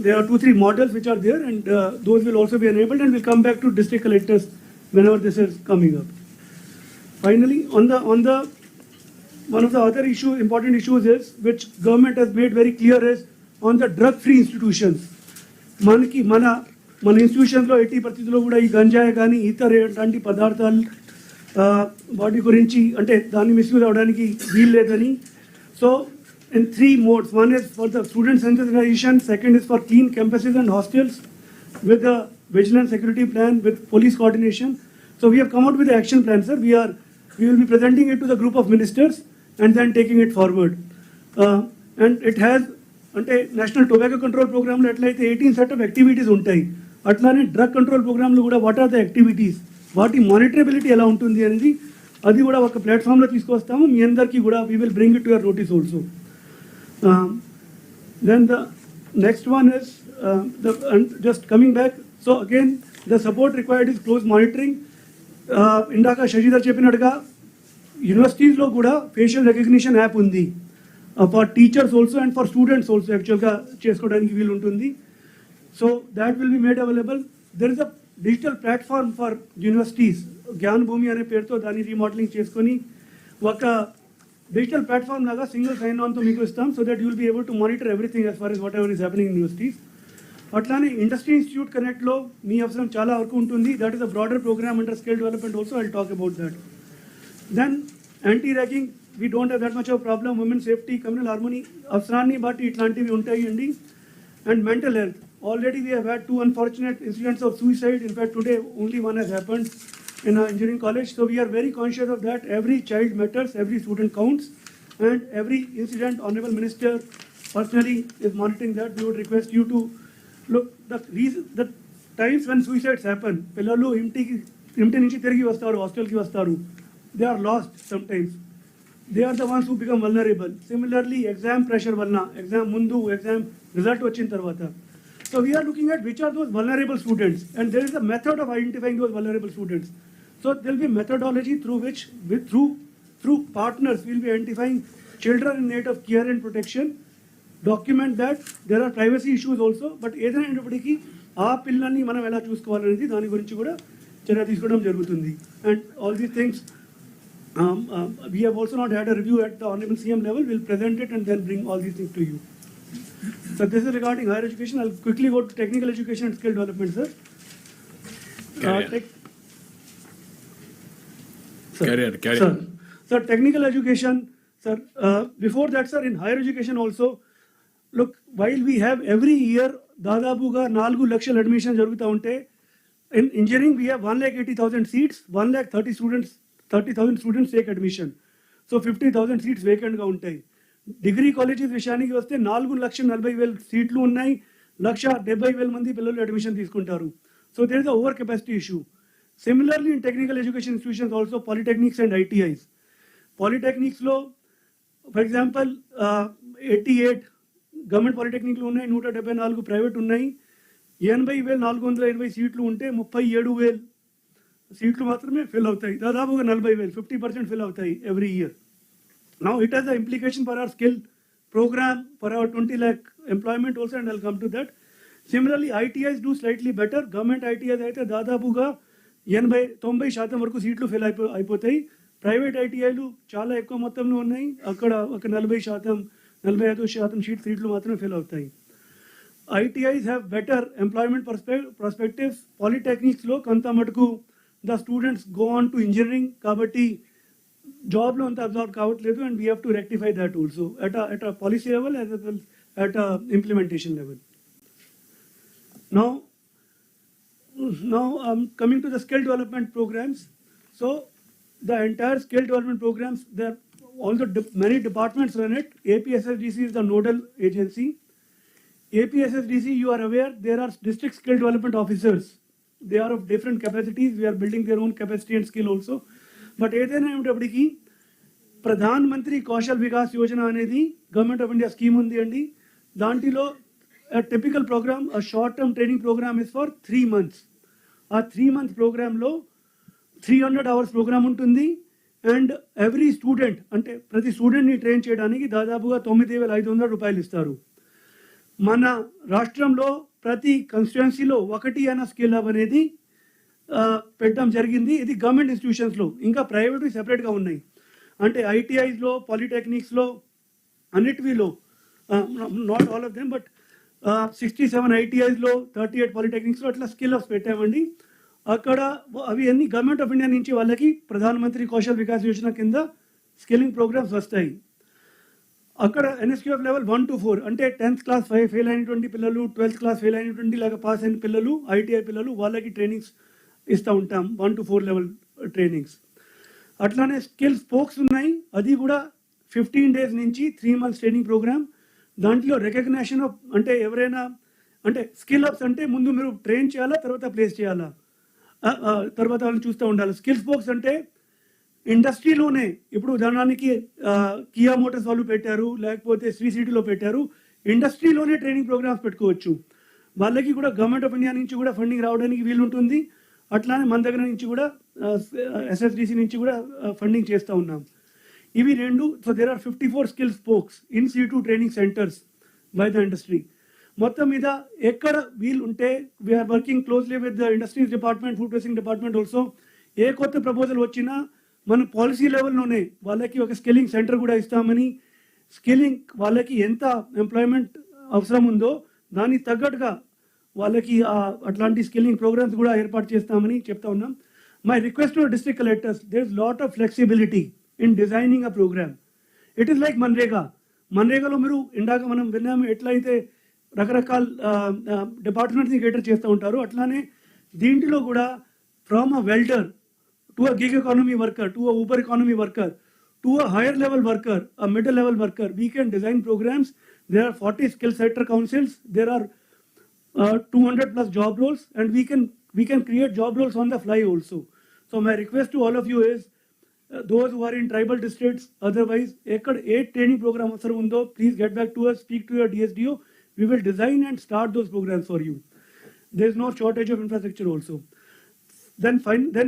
there are 2-3 models which are there, and those will also be enabled and will come back to district collectors whenever this is coming up. Finally, on the one of the other important issues is, which government has made very clear, is on the drug-free institutions. మన ఇన్స్టిట్యూషన్స్లో ఎట్టి పరిస్థితుల్లో కూడా ఈ గంజాయి కానీ ఇతర ఎలాంటి పదార్థాలు వాటి గురించి అంటే దాన్ని మిస్యూజ్ అవ్వడానికి వీలు లేదని. So in 3 modes. One is for the student sensitization, second is for clean campuses and hostels with the vigilance security plan with police coordination. So we have come out with the action plan, sir. We will be presenting it to the group of ministers and then taking it forward. And it has అంటే national tobacco control ప్రోగ్రామ్లో ఎట్లయితే 18 set of activities ఉంటాయి, అట్లానే drug control ప్రోగ్రామ్లో కూడా what are the activities, వాటి మానిటరబిలిటీ ఎలా ఉంటుంది అనేది అది కూడా ఒక ప్లాట్ఫామ్లో తీసుకొస్తాము. మీ అందరికీ కూడా we will bring it to your notice also. Then the next one is just coming back. So again, the support required is close monitoring. ఇందాక శశిధర్ చెప్పినట్టుగా యూనివర్సిటీస్లో కూడా ఫేషియల్ రికగ్నిషన్ యాప్ ఉంది for teachers also and for students also యాక్చువల్గా చేసుకోవడానికి వీలు ఉంటుంది. So that will be made available. There is a digital platform for universities, Jnan Bhumi అనే పేరుతో దాన్ని రీమోడలింగ్ చేసుకొని ఒక డిజిటల్ ప్లాట్ఫామ్ లాగా సింగిల్ సైన్ ఆన్తో మీకు ఇస్తాం. So that you will be able to monitor everything as far as whatever is happening in universities. అట్లానే ఇండస్ట్రీ ఇన్స్టిట్యూట్ కనెక్ట్లో మీ అవసరం చాలా వరకు ఉంటుంది. That is a broader programme under skill development also. I will talk about that. Then anti ragging, we don't have that much of problem. Women safety, communal harmony అవసరాన్ని బట్టి ఇట్లాంటివి ఉంటాయండి. And mental health, already we have had 2 unfortunate incidents of suicide. In fact, today only one has happened in our engineering college. So we are very conscious of that. Every child matters, every student counts, and every incident, Honorable Minister personally is monitoring that. We would request you to look the times when suicides happen. Pillalu imti nunchi tirigi vastaru, hostel ki vastaru. They are lost sometimes. They are the ones who become vulnerable. Similarly, exam pressure valna, exam mundu, exam result vachin tarvata. So we are looking at which are those vulnerable students, and there is a method of identifying those vulnerable students. So there will be methodology through which, through partners, we will be identifying children in need of care and protection. Document that. There are privacy issues also, but ఏదైనా అయినప్పటికీ ఆ పిల్లల్ని మనం ఎలా చూసుకోవాలనేది దాని గురించి కూడా చర్య తీసుకోవడం జరుగుతుంది. And all these things, we have also not had a review at the Honorable CM level. We will present it and then bring all these things to you. So this is regarding higher education. I'll quickly go to technical education and skill development, sir. Carry on. Sir, technical education, sir. Before that, sir, in higher education also, look, while we have every year దాదాపుగా 4 లక్షల admission జరుగుతూ ఉంటే, in engineering we have 1,80,000 seats, 1,30,000 students take admission. So 50,000 seats vacant గా ఉంటాయి. Degree colleges విషయానికి వస్తే 4,40,000 సీట్లు ఉన్నాయి, 1,70,000 మంది పిల్లలు అడ్మిషన్ తీసుకుంటారు. So there is a over capacity issue. Similarly in technical education institutions also, polytechnics and ITIs. పాలిటెక్నిక్స్లో ఫర్ ఎగ్జాంపుల్ 88 గవర్నమెంట్ పాలిటెక్నిక్లు ఉన్నాయి, 174 ప్రైవేట్ ఉన్నాయి. 80,480 సీట్లు ఉంటే 37,000 సీట్లు మాత్రమే ఫిల్ అవుతాయి. దాదాపుగా 40,000, 50% ఫిల్ అవుతాయి every year. Now it has an implication for our skill program, for our 20 lakh employment also, and I'll come to that. Similarly, ITIs do slightly better. Government ITIs అయితే దాదాపుగా 80-90% వరకు సీట్లు ఫిల్ అయిపోతాయి. Private ఐటీఐలు చాలా ఎక్కువ మొత్తంలో ఉన్నాయి, అక్కడ ఒక 40-45% సీట్లు మాత్రమే ఫిల్ అవుతాయి. ITIs have better employment perspectives. Polytechnics లో కొంత మటుకు the students go on to engineering కాబట్టి జాబ్లో అంత అబ్జర్వ్ కావట్లేదు, and we have to rectify that also at a policy level as well at a implementation level. Now coming to the skill development programs. So the entire skill development programs, there are many departments run it. APSSDC is the nodal agency. APSSDC, you are aware, there are district skill development officers. They are of different capacities. We are building their own capacity and skill also. But ఏదైనా ప్రధాన్ మంత్రి కౌశల్ వికాస్ యోజన అనేది government of India scheme ఉంది అండి. దాంట్లో typical programme short term training programme is for 3 months. ఆ 3 month ప్రోగ్రాంలో 300 hours programme ఉంటుంది. And every student అంటే ప్రతి స్టూడెంట్ని ట్రైన్ చేయడానికి దాదాపుగా 9,500 రూపాయలు ఇస్తారు. మన రాష్ట్రంలో ప్రతి కాన్స్టిట్యుయెన్సీలో ఒకటి అన్న స్కిల్ హబ్ అనేది పెట్టడం జరిగింది. ఇది గవర్నమెంట్ ఇన్స్టిట్యూషన్స్లో, ఇంకా ప్రైవేట్ సెపరేట్గా ఉన్నాయి. అంటే ఐటీఐస్లో, పాలిటెక్నిక్స్లో, అన్నిటిలో, not all of them but 67 ఐటీఐస్లో, 38 పాలిటెక్నిక్స్లో అట్లా స్కిల్ హబ్స్ పెట్టామండి. అక్కడ అవి అన్ని గవర్నమెంట్ ఆఫ్ ఇండియా నుంచి వాళ్ళకి ప్రధానమంత్రి కౌశల్ వికాస్ యోజన కింద స్కిల్లింగ్ ప్రోగ్రామ్స్ వస్తాయి. అక్కడ ఎన్ఎస్క్యూఎఫ్ లెవెల్ 1 to 4 అంటే 10th class ఫెయిల్ అయినటువంటి పిల్లలు, 12th class ఫెయిల్ అయినటువంటి లేక పాస్ అయిన పిల్లలు, ఐటీఐ పిల్లలు, వాళ్ళకి ట్రైనింగ్స్ ఇస్తూ ఉంటాం. 1 to 4 లెవెల్ ట్రైనింగ్స్. అట్లానే స్కిల్ స్పోక్స్ ఉన్నాయి. అది కూడా 15 days నుంచి 3 months ట్రైనింగ్ ప్రోగ్రామ్. దాంట్లో రికగ్నేషన్ ఆఫ్ అంటే ఎవరైనా అంటే స్కిల్ అప్స్ అంటే ముందు మీరు ట్రైన్ చేయాలా, తర్వాత ప్లేస్ చేయాలా, తర్వాత వాళ్ళని చూస్తూ ఉండాలి. స్కిల్ స్పోక్స్ అంటే ఇండస్ట్రీలోనే, ఇప్పుడు ఉదాహరణకి కియా మోటార్స్ వాళ్ళు పెట్టారు, లేకపోతే శ్రీ సిటీలో పెట్టారు, ఇండస్ట్రీలోనే ట్రైనింగ్ ప్రోగ్రామ్స్ పెట్టుకోవచ్చు. వాళ్ళకి కూడా గవర్నమెంట్ ఆఫ్ ఇండియా నుంచి కూడా ఫండింగ్ రావడానికి వీలు ఉంటుంది. అట్లానే మన దగ్గర నుంచి కూడా ఎస్ఎస్డిసి నుంచి కూడా ఫండింగ్ చేస్తూ ఉన్నాం. ఇవి రెండు. So there are 54 skill spokes in situ training centres by the industry. మొత్తం మీద ఎక్కడ వీలు ఉంటే we are working closely with the industries department, food processing department also. ఏ కొత్త ప్రపోజల్ వచ్చినా మన పాలసీ లెవెల్లోనే వాళ్ళకి ఒక స్కిల్లింగ్ సెంటర్ కూడా ఇస్తామని, స్కిల్లింగ్ వాళ్ళకి ఎంత ఎంప్లాయ్మెంట్ అవసరం ఉందో దానికి తగ్గట్టుగా వాళ్ళకి అట్లాంటి స్కిల్లింగ్ ప్రోగ్రామ్స్ కూడా ఏర్పాటు చేస్తామని చెప్తా ఉన్నాం. My request to district collectors, there is lot of flexibility in designing a programme. It is like మన్రేగాలో మీరు ఇందాక మనం విన్నాము ఎట్లయితే రకరకాల డిపార్ట్మెంట్స్ని కేటర్ చేస్తూ ఉంటారు, అట్లానే దీంట్లో కూడా from a welder to a gig economy worker, to a Uber economy worker, to a higher level worker, a middle level worker, we can design programs. There are 40 skill sector councils, there are 200 plus job roles, and we can create job roles on the fly also. So my request to all of you is those who are in tribal districts, otherwise ekkada 8 training program avasaram undo, please get back to us, speak to your DSDO. We will design and start those programs for you. There is no shortage of infrastructure also. Then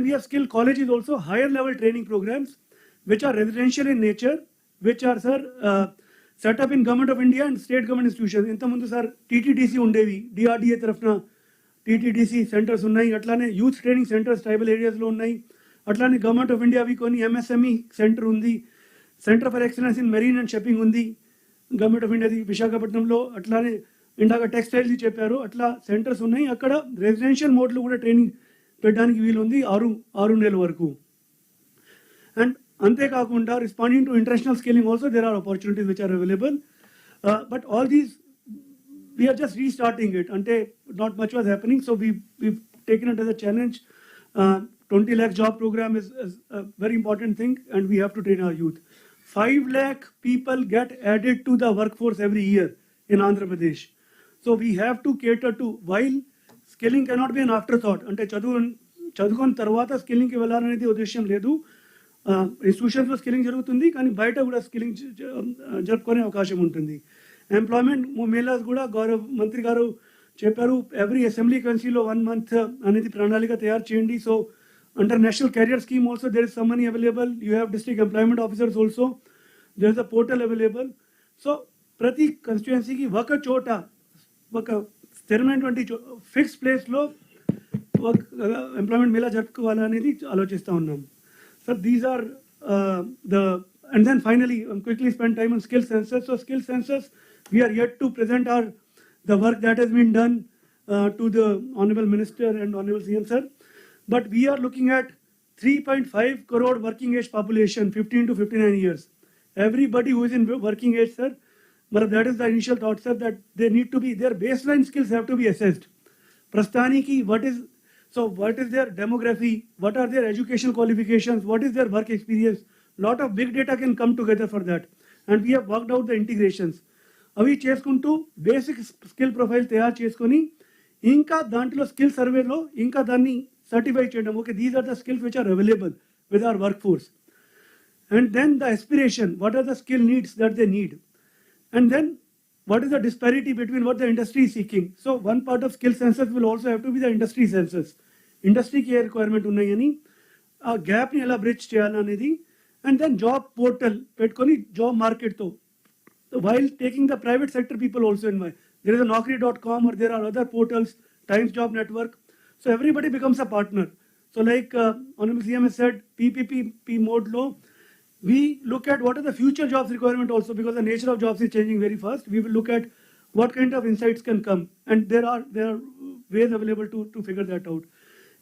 we have skill colleges also, higher level training programs which are residential in nature, which are set up in government of India and state government institutions. ఇంత ముందు sir TTDC ఉండేవి, DRDA తరఫున TTDC centres ఉన్నాయి. అట్లానే youth training centres tribal ఏరియాస్లో ఉన్నాయి. అట్లానే government of India అవి కొన్ని ఎంఎస్ఎంఈ సెంటర్ ఉంది, centre for excellence in marine and shipping ఉంది గవర్నమెంట్ ఆఫ్ ఇండియాది విశాఖపట్నంలో. అట్లానే ఇందాక టెక్స్టైల్ది చెప్పారు, అట్లా సెంటర్స్ ఉన్నాయి. అక్కడ రెసిడెన్షియల్ మోడ్లో కూడా ట్రైనింగ్ పెట్టడానికి వీలు ఉంది 6 నెలల వరకు. అండ్ అంతేకాకుండా responding to international scaling also there are opportunities which are available. But all these we are just restarting it, అంటే not much was happening. So we taken it as a challenge. 20 lakh job program is a very important thing, and we have to train our youth. 5 lakh people get added to the workforce every year in Andhra Pradesh. So we have to cater to, while skilling cannot be an after thought, అంటే చదువుకున్న తర్వాత స్కిల్లింగ్కి వెళ్ళాలనేది ఉద్దేశం లేదు. ఇన్స్టిట్యూషన్స్లో skilling జరుగుతుంది, కానీ బయట కూడా skilling జరుపుకునే అవకాశం ఉంటుంది. ఎంప్లాయ్మెంట్ మేళాస్ కూడా మంత్రి గారు చెప్పారు, ఎవ్రీ అసెంబ్లీ కన్సీలో 1 month అనేది ప్రణాళిక తయారు చేయండి. So under national career scheme also there is some money available. You have district employment officers also, there is a portal available. So ప్రతి కాన్స్టిట్యుయెన్సీకి ఒక చోట ఒక స్థిరమైనటువంటి ఫిక్స్ ప్లేస్లో ఎంప్లాయ్మెంట్ మేళా జరుపుకోవాలనేది ఆలోచిస్తూ ఉన్నాం. Sir these are and then finally quickly spend time on skill census. So skill census, we are yet to present the work that has been done to the Honorable Minister and Honorable CM sir. But we are looking at 3.5 crore working age population, 15 to 59 years. Everybody who is in working age, sir, but that is the initial thought, sir, that they need to be, their baseline skills have to be assessed. Prasthaniki, what is their demography, what are their educational qualifications, what is their work experience, lot of big data can come together for that. And we have worked out the integrations. అవి చేసుకుంటూ basic skill profile తయారు చేసుకొని ఇంకా దాంట్లో skill సర్వేలో ఇంకా దాన్ని సర్టిఫై చేయడం. Okay, these are the skills which are available with our వర్క్ ఫోర్స్. And then the aspiration, what are the skill needs that they need? And then what is the disparity between what the industry is seeking? So one part of skill census will also have to be the industry census. Industry ki requirement unnayani, aa gap ni ela bridge cheyalanedi, and then job portal petkoni job market to. While taking the private sector people also in mind, there is a Naukri.com or there are other portals, Times Job Network. So everybody becomes a partner. So like Honorable CM has said, PPP mode low. We look at what are the future jobs requirement also, because the nature of jobs is changing very fast. We will look at what kind of insights can come, and there are ways available to figure that out.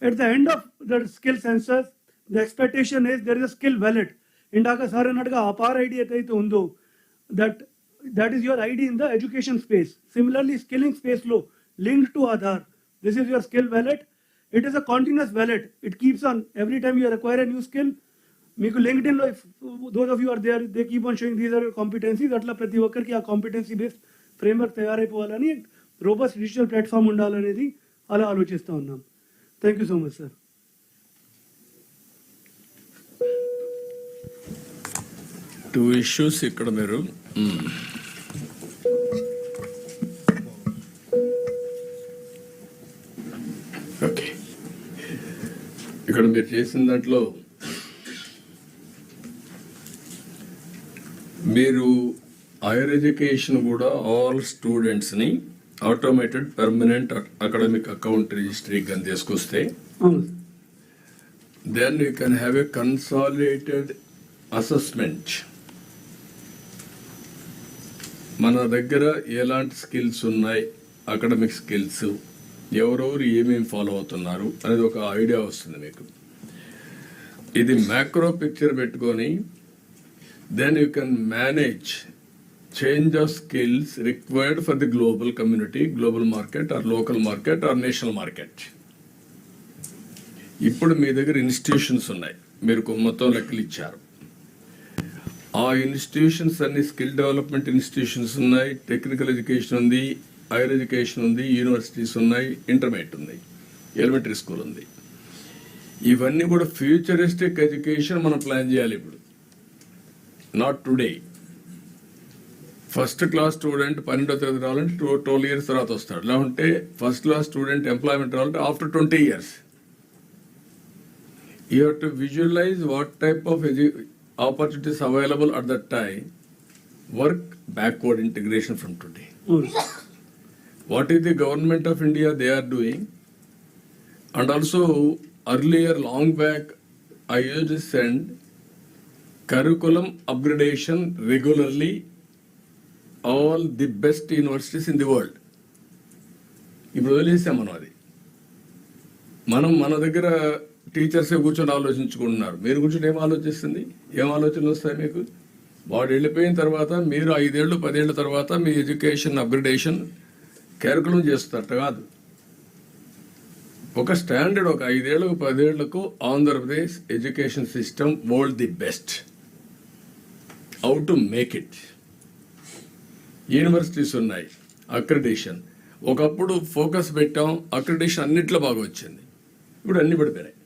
At the end of the skill census, the expectation is there is a skill wallet. Indaka sir anadaga apar ID etaithe undo, that is your ID in the education space. Similarly, skilling space low linked to Aadhaar. This is your skill wallet. It is a continuous wallet. It keeps on every time you acquire a new skill. మీకు LinkedIn లో, if those of you are there, they keep on showing these are your competencies. అట్లా ప్రతి ఒక్కరికి ఆ competency based framework తయారైపోవాలని robust digital platform ఉండాలనేది అలా ఆలోచిస్తూ ఉన్నాం. Thank you so much sir. Two issues ఇక్కడ మీరు ఓకే, ఇక్కడ మీరు చేసిన దాంట్లో మీరు హైయర్ ఎడ్యుకేషన్ కూడా ఆల్ స్టూడెంట్స్ని automated permanent academic account registry కానీ తీసుకొస్తే then you can have a consolidated assessment. మన దగ్గర ఎలాంటి స్కిల్స్ ఉన్నాయి, అకాడమిక్ స్కిల్స్, ఎవరెవరు ఏమేమి ఫాలో అవుతున్నారు అనేది ఒక ఐడియా వస్తుంది మీకు. ఇది మ్యాక్రో పిక్చర్ పెట్టుకొని then you can manage change of skills required for the global community, global market or local market or national market. ఇప్పుడు మీ దగ్గర ఇన్స్టిట్యూషన్స్ ఉన్నాయి, మీరు మొత్తం లెక్కలు ఇచ్చారు. ఆ ఇన్స్టిట్యూషన్స్ అన్ని స్కిల్ డెవలప్మెంట్ ఇన్స్టిట్యూషన్స్ ఉన్నాయి, టెక్నికల్ ఎడ్యుకేషన్ ఉంది, హైయర్ ఎడ్యుకేషన్ ఉంది, యూనివర్సిటీస్ ఉన్నాయి, ఇంటర్మీడియట్ ఉంది, ఎలిమెంటరీ స్కూల్ ఉంది. ఇవన్నీ కూడా ఫ్యూచరిస్టిక్ ఎడ్యుకేషన్ మనం ప్లాన్ చేయాలి ఇప్పుడు, not today. First class student 12వ తరగతి రావాలంటే 12 years తర్వాత వస్తాడు. లేకుంటే ఫస్ట్ క్లాస్ స్టూడెంట్ ఎంప్లాయ్మెంట్ రావాలంటే after 20 years. You have to visualise what type of opportunities available at that time, work backward integration from today. What is the government of India they are doing, and also earlier long back I used to send curriculum upgradation regularly all the best universities in the world. ఇప్పుడు వదిలేసాం మనం. అది మన దగ్గర టీచర్సే కూర్చొని ఆలోచించుకుంటున్నారు. మీరు కూర్చొని ఏం ఆలోచిస్తుంది, ఏం ఆలోచనలు వస్తాయి మీకు? వాడు వెళ్ళిపోయిన తర్వాత మీరు 5 ఏళ్ళు 10 ఏళ్ళ తర్వాత మీ ఎడ్యుకేషన్ అప్గ్రేడేషన్ క్యారికులం చేస్తారట కాదు. ఒక స్టాండర్డ్ ఒక 5 ఏళ్ళకు 10 ఏళ్లకు Andhra Pradesh education system world the best, how to make it. Universities ఉన్నాయి, అక్రిడిటేషన్. ఒకప్పుడు ఫోకస్ పెట్టాం, అక్రిడిటేషన్ అన్నిట్లో బాగా వచ్చింది, ఇప్పుడు అన్ని పడిపోయినాయి.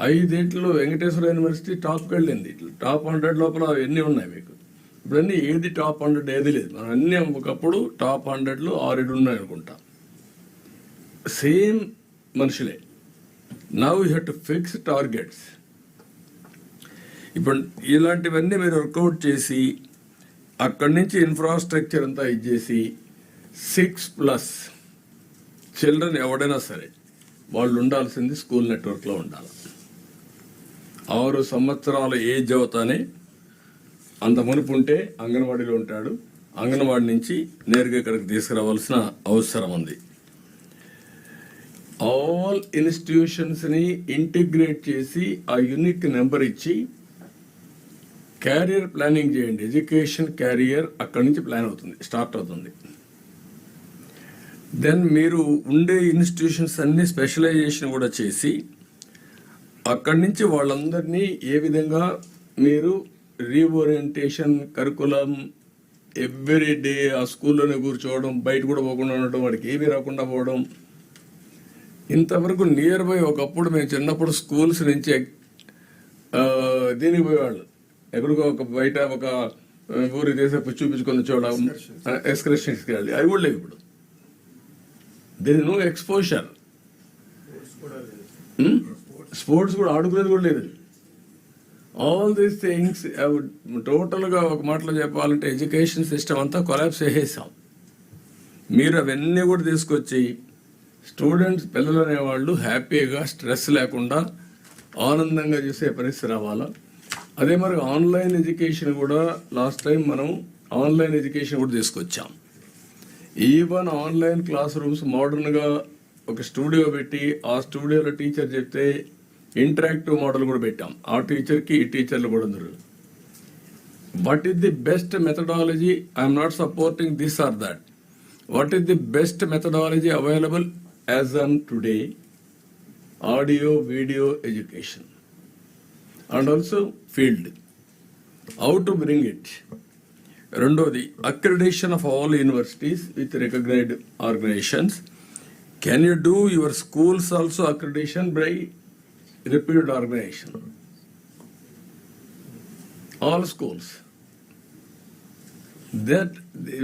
5 ఏళ్ళలో వెంకటేశ్వర యూనివర్సిటీ టాప్కి వెళ్ళింది. టాప్ 100 లోపల ఎన్ని ఉన్నాయి మీకు? ఇప్పుడు అన్ని ఏది టాప్ 100 ఏది లేదు. మనం అన్ని ఒకప్పుడు టాప్ 100లో 6 ఉన్నాయి అనుకుంటా. సేమ్ మనుషులే. Now you have to fix targets. ఇప్పుడు ఇలాంటివన్నీ మీరు వర్కౌట్ చేసి అక్కడి నుంచి ఇన్ఫ్రాస్ట్రక్చర్ అంతా ఇచ్చేసి 6+ చిల్డ్రన్ ఎవడైనా సరే వాళ్ళు ఉండాల్సింది స్కూల్ నెట్వర్క్లో ఉండాలి. 6 సంవత్సరాల ఏజ్ అవుతానే అంత మునుపు ఉంటే అంగన్వాడీలో ఉంటాడు. అంగన్వాడీ నుంచి నేరుగా ఇక్కడికి తీసుకురావాల్సిన అవసరం ఉంది. ఆల్ ఇన్స్టిట్యూషన్స్ని ఇంటిగ్రేట్ చేసి ఆ యూనిక్ నెంబర్ ఇచ్చి క్యారియర్ ప్లానింగ్ చేయండి. ఎడ్యుకేషన్ క్యారియర్ అక్కడి నుంచి ప్లాన్ అవుతుంది, స్టార్ట్ అవుతుంది. దెన్ మీరు ఉండే ఇన్స్టిట్యూషన్స్ అన్ని స్పెషలైజేషన్ కూడా చేసి అక్కడి నుంచి వాళ్ళందరినీ ఏ విధంగా మీరు రీఓరియంటేషన్ కరికులం ఎవ్రీ డే ఆ స్కూల్లోనే కూర్చోవడం, బయట కూడా పోకుండా ఉండడం, వాడికి ఏమీ రాకుండా పోవడం. ఇంతవరకు నియర్ బై ఒకప్పుడు మేము చిన్నప్పుడు స్కూల్స్ నుంచి దీనికి పోయేవాళ్ళు, ఎక్కడికో ఒక బయట ఒక ఊరికి తీసేపు చూపించుకొని చూడడం, ఎక్స్కర్షన్స్కి వెళ్ళి, అవి కూడా లేవు ఇప్పుడు. దేని నో ఎక్స్పోజర్. స్పోర్ట్స్ కూడా ఆడుకునేది కూడా లేదు. ఆల్ దీస్ థింగ్స్ టోటల్గా ఒక మాటలో చెప్పాలంటే ఎడ్యుకేషన్ సిస్టమ్ అంతా కొలాప్స్ చేసేసాం. మీరు అవన్నీ కూడా తీసుకొచ్చి స్టూడెంట్స్, పిల్లలు అనేవాళ్ళు హ్యాపీగా స్ట్రెస్ లేకుండా ఆనందంగా చేసే పరిస్థితి రావాలా. అదే మరి ఆన్లైన్ ఎడ్యుకేషన్ కూడా లాస్ట్ టైం మనం ఆన్లైన్ ఎడ్యుకేషన్ కూడా తీసుకొచ్చాం. ఈవెన్ ఆన్లైన్ క్లాస్ రూమ్స్ మోడర్న్గా ఒక స్టూడియో పెట్టి ఆ స్టూడియోలో టీచర్ చెప్తే ఇంటరాక్టివ్ మోడల్ కూడా పెట్టాం. ఆ టీచర్కి ఈ టీచర్లు కూడా అందరు. What is the best methodology? I'm not supporting this or that. What is the best methodology available as on today? Audio video education and also field. How to bring it? రెండోది accreditation of all universities with recognised organisations. Can you do your schools also accreditation by reputed organization? All schools. That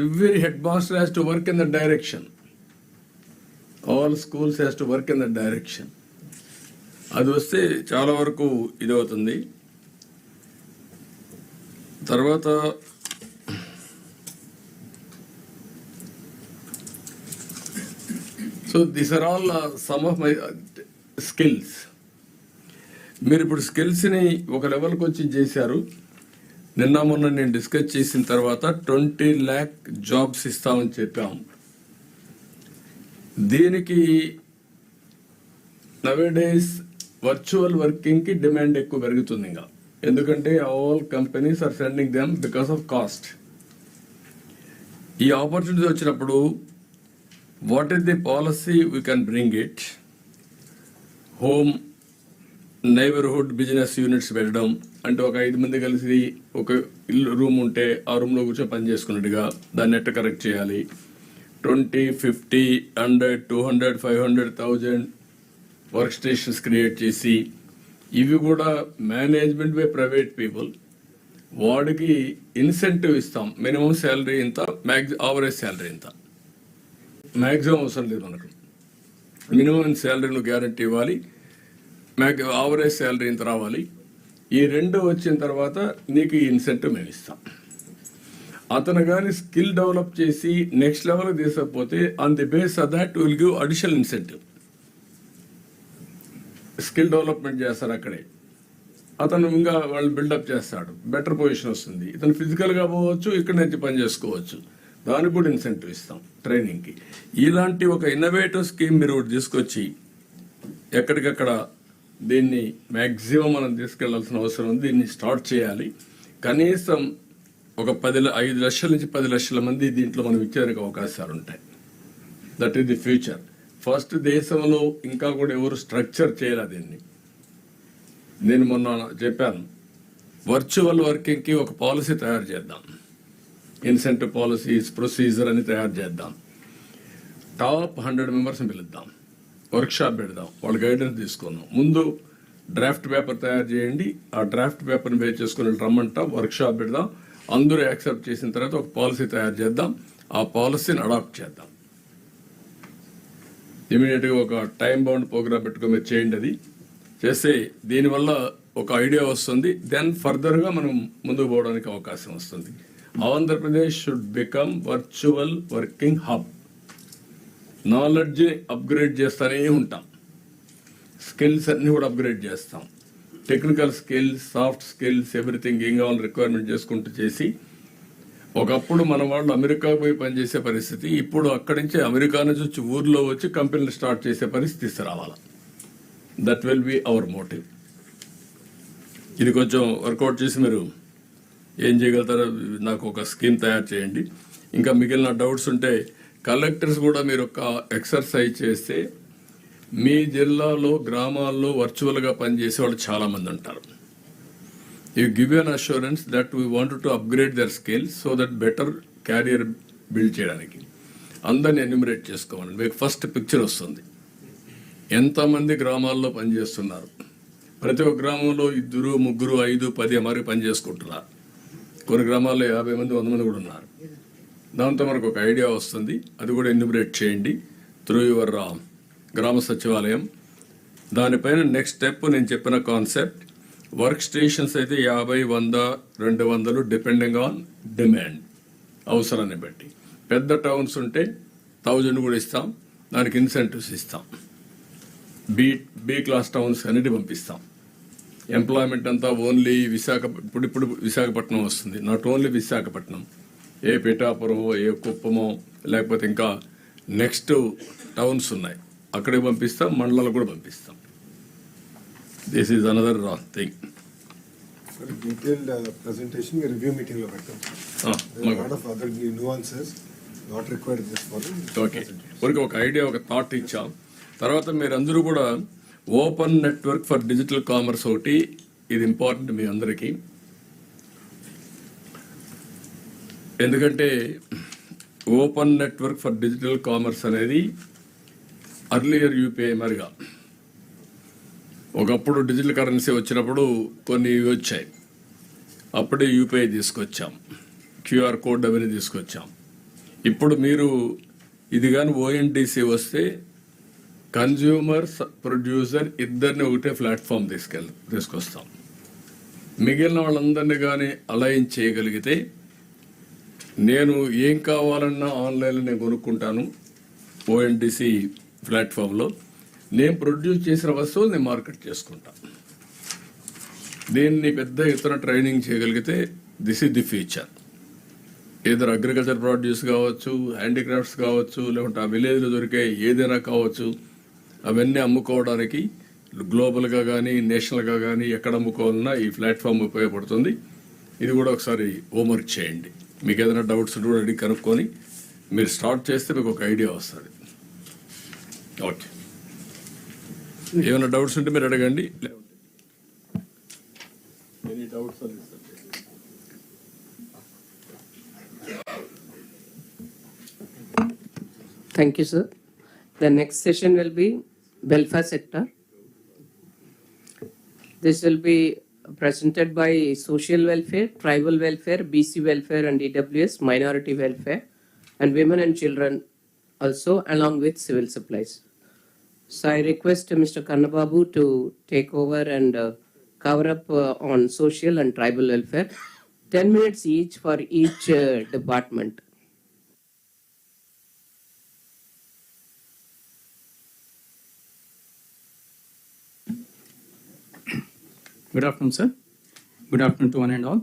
every headmaster has to work in that direction. All schools has to work in that direction. అది వస్తే చాలా వరకు ఇది అవుతుంది. తర్వాత so these are all some of my skills. మీరు ఇప్పుడు స్కిల్స్ని ఒక లెవెల్కి వచ్చి చేశారు. నిన్న మొన్న నేను డిస్కస్ చేసిన తర్వాత 20 lakh జాబ్స్ ఇస్తామని చెప్పాం. దీనికి నవేడేస్ వర్చువల్ వర్కింగ్కి డిమాండ్ ఎక్కువ పెరుగుతుంది ఇంకా. ఎందుకంటే all companies are sending them because of cost. ఈ ఆపర్చునిటీ వచ్చినప్పుడు what is the policy we can bring it? Home neighbourhood business units పెట్టడం అంటే ఒక 5 మంది కలిసి ఒక ఇల్లు రూమ్ ఉంటే ఆ రూమ్లో కూర్చొని పని చేసుకున్నట్టుగా దాన్ని ఎట్ట కరెక్ట్ చేయాలి? 20, 50, 100, 200, 500,000 వర్క్ స్టేషన్స్ క్రియేట్ చేసి ఇవి కూడా మేనేజ్మెంట్ బై ప్రైవేట్ పీపుల్. వాడికి ఇన్సెంటివ్ ఇస్తాం. మినిమం శాలరీ ఇంత, ఆవరేజ్ శాలరీ ఇంత. మ్యాక్సిమం అవసరం లేదు మనకు. మినిమం శాలరీ నువ్వు గ్యారంటీ ఇవ్వాలి, ఆవరేజ్ శాలరీ ఇంత రావాలి. ఈ రెండు వచ్చిన తర్వాత నీకు ఈ ఇన్సెంటివ్ మేము ఇస్తాం. అతను కానీ స్కిల్ డెవలప్ చేసి నెక్స్ట్ లెవెల్కి తీసుకపోతే on the base of that will give additional incentive. Skill development చేస్తారు అక్కడే. అతను ఇంకా వాళ్ళు బిల్డప్ చేస్తాడు, బెటర్ పొజిషన్ వస్తుంది. ఇతను ఫిజికల్గా పోవచ్చు, ఇక్కడ నుంచి పని చేసుకోవచ్చు. దానికి కూడా ఇన్సెంటివ్ ఇస్తాం ట్రైనింగ్కి. ఇలాంటి ఒక ఇన్నోవేటివ్ స్కీమ్ మీరు తీసుకొచ్చి ఎక్కడికక్కడ దీన్ని మ్యాక్సిమం మనం తీసుకెళ్లాల్సిన అవసరం ఉంది. దీన్ని స్టార్ట్ చేయాలి. కనీసం ఒక 5 లక్షల నుంచి 10 లక్షల మంది దీంట్లో మనం ఇచ్చేందుకు అవకాశాలు ఉంటాయి. That is the future. First దేశంలో ఇంకా కూడా ఎవరు స్ట్రక్చర్ చేయలేదు దీన్ని. నేను మొన్న చెప్పాను, వర్చువల్ వర్కింగ్కి ఒక పాలసీ తయారు చేద్దాం. ఇన్సెంటివ్ పాలసీస్, ప్రొసీజర్ అని తయారు చేద్దాం. టాప్ 100 మెంబర్స్ని పిలుద్దాం, వర్క్షాప్ పెడదాం, వాళ్ళ గైడెన్స్ తీసుకుందాం. ముందు డ్రాఫ్ట్ పేపర్ తయారు చేయండి. ఆ డ్రాఫ్ట్ పేపర్ని బేస్ చేసుకుని రమ్మంటాం, వర్క్షాప్ పెడదాం. అందరూ యాక్సెప్ట్ చేసిన తర్వాత ఒక పాలసీ తయారు చేద్దాం. ఆ పాలసీని అడాప్ట్ చేద్దాం. ఇమీడియట్గా ఒక టైం బౌండ్ ప్రోగ్రామ్ పెట్టుకుని మీరు చేయండి. అది చేస్తే దీనివల్ల ఒక ఐడియా వస్తుంది. దెన్ ఫర్దర్గా మనం ముందుకు పోవడానికి అవకాశం వస్తుంది. Andhra Pradesh should become virtual working hub. Knowledge upgrade చేస్తూనే ఉంటాం. స్కిల్స్ అన్ని కూడా అప్గ్రేడ్ చేస్తాం. Technical skills, soft skills, everything ఏం కావాలని రిక్వైర్మెంట్ చేసుకుంటూ చేసి, ఒకప్పుడు మన వాళ్ళు అమెరికా పోయి పనిచేసే పరిస్థితి, ఇప్పుడు అక్కడి నుంచి అమెరికా నుంచి వచ్చి ఊర్లో వచ్చి కంపెనీలు స్టార్ట్ చేసే పరిస్థితి తీసుకురావాలి. That will be our motive. ఇది కొంచెం వర్కౌట్ చేసి మీరు ఏం చేయగలుగుతారో నాకు ఒక స్కీమ్ తయారు చేయండి. ఇంకా మిగిలిన డౌట్స్ ఉంటే కలెక్టర్స్ కూడా మీరు ఒక ఎక్సర్సైజ్ చేస్తే, మీ జిల్లాలో గ్రామాల్లో వర్చువల్గా పనిచేసే వాళ్ళు చాలామంది ఉంటారు. You give an assurance that we wanted to upgrade their skills so that better career build చేయడానికి అందరిని ఎన్యూమరేట్ చేసుకోమని మీకు ఫస్ట్ పిక్చర్ వస్తుంది. ఎంతమంది గ్రామాల్లో పనిచేస్తున్నారు, ప్రతి ఒక్క గ్రామంలో 2, 3, 5, 10 మరి పని చేసుకుంటున్నారు. కొన్ని గ్రామాల్లో 50 మంది 100 మంది కూడా ఉన్నారు. దాంతో మనకు ఒక ఐడియా వస్తుంది. అది కూడా ఎన్యూమరేట్ చేయండి త్రూ యువర్ గ్రామ సచివాలయం. దానిపైన నెక్స్ట్ స్టెప్ నేను చెప్పిన కాన్సెప్ట్, వర్క్ స్టేషన్స్ అయితే 50, 100, 200 డిపెండింగ్ ఆన్ డిమాండ్, అవసరాన్ని బట్టి. పెద్ద టౌన్స్ ఉంటే 1000 కూడా ఇస్తాం, దానికి ఇన్సెంటివ్స్ ఇస్తాం. బి క్లాస్ టౌన్స్ అన్నిటి పంపిస్తాం. ఎంప్లాయ్మెంట్ అంతా ఓన్లీ ఇప్పుడు విశాఖపట్నం వస్తుంది, నాట్ ఓన్లీ విశాఖపట్నం, ఏ పిఠాపురమో ఏ కుప్పమో లేకపోతే ఇంకా నెక్స్ట్ టౌన్స్ ఉన్నాయి, అక్కడికి పంపిస్తాం, మండలాలు కూడా పంపిస్తాం. This is another thing. Detailed presentation review meeting లో పెట్టాం. Not required this for okay. ఒక ఐడియా, ఒక థాట్ ఇచ్చాం. తర్వాత మీరందరూ కూడా open network for digital commerce ఒకటి, ఇది ఇంపార్టెంట్ మీ అందరికీ. ఎందుకంటే open network for digital commerce అనేది అర్లియర్ యూపీఐ మరిగా ఒకప్పుడు డిజిటల్ కరెన్సీ వచ్చినప్పుడు కొన్ని వచ్చాయి, అప్పుడే యూపీఐ తీసుకొచ్చాం, క్యూఆర్ కోడ్ అవన్నీ తీసుకొచ్చాం. ఇప్పుడు మీరు ఇది కానీ ఓఎన్టీసీ వస్తే కన్జ్యూమర్ ప్రొడ్యూసర్ ఇద్దరిని ఒకటే ప్లాట్ఫామ్ తీసుకొస్తాం. మిగిలిన వాళ్ళందరినీ కానీ అలైన్ చేయగలిగితే నేను ఏం కావాలన్నా ఆన్లైన్లో నేను కొనుక్కుంటాను. ఓఎన్టీసీ ప్లాట్ఫామ్లో నేను ప్రొడ్యూస్ చేసిన వస్తువులు నేను మార్కెట్ చేసుకుంటాను. దీన్ని పెద్ద ఎత్తున ట్రైనింగ్ చేయగలిగితే దిస్ ఇస్ ది ఫ్యూచర్. ఏదైనా అగ్రికల్చర్ ప్రొడ్యూస్ కావచ్చు, హ్యాండీక్రాఫ్ట్స్ కావచ్చు, లేకుంటే ఆ విలేజ్లో దొరికే ఏదైనా కావచ్చు, అవన్నీ అమ్ముకోవడానికి గ్లోబల్గా కానీ నేషనల్గా కానీ ఎక్కడ అమ్ముకోవాలన్నా ఈ ప్లాట్ఫామ్ ఉపయోగపడుతుంది. ఇది కూడా ఒకసారి హోంవర్క్ చేయండి. మీకు ఏదైనా డౌట్స్ కూడా అడిగి కనుక్కొని మీరు స్టార్ట్ చేస్తే మీకు ఒక ఐడియా వస్తుంది. ఓకే, ఏమైనా డౌట్స్ ఉంటే మీరు అడగండి. Any doubts? Thank you, sir. The next session will be welfare sector. This will be presented by social welfare, tribal welfare, BC welfare and EWS, minority welfare, and women and children also, along with civil supplies. So I request Mr. Kannababu to take over and cover up on social and tribal welfare. 10 minutes each for each department. Good afternoon, sir. Good afternoon to one and all.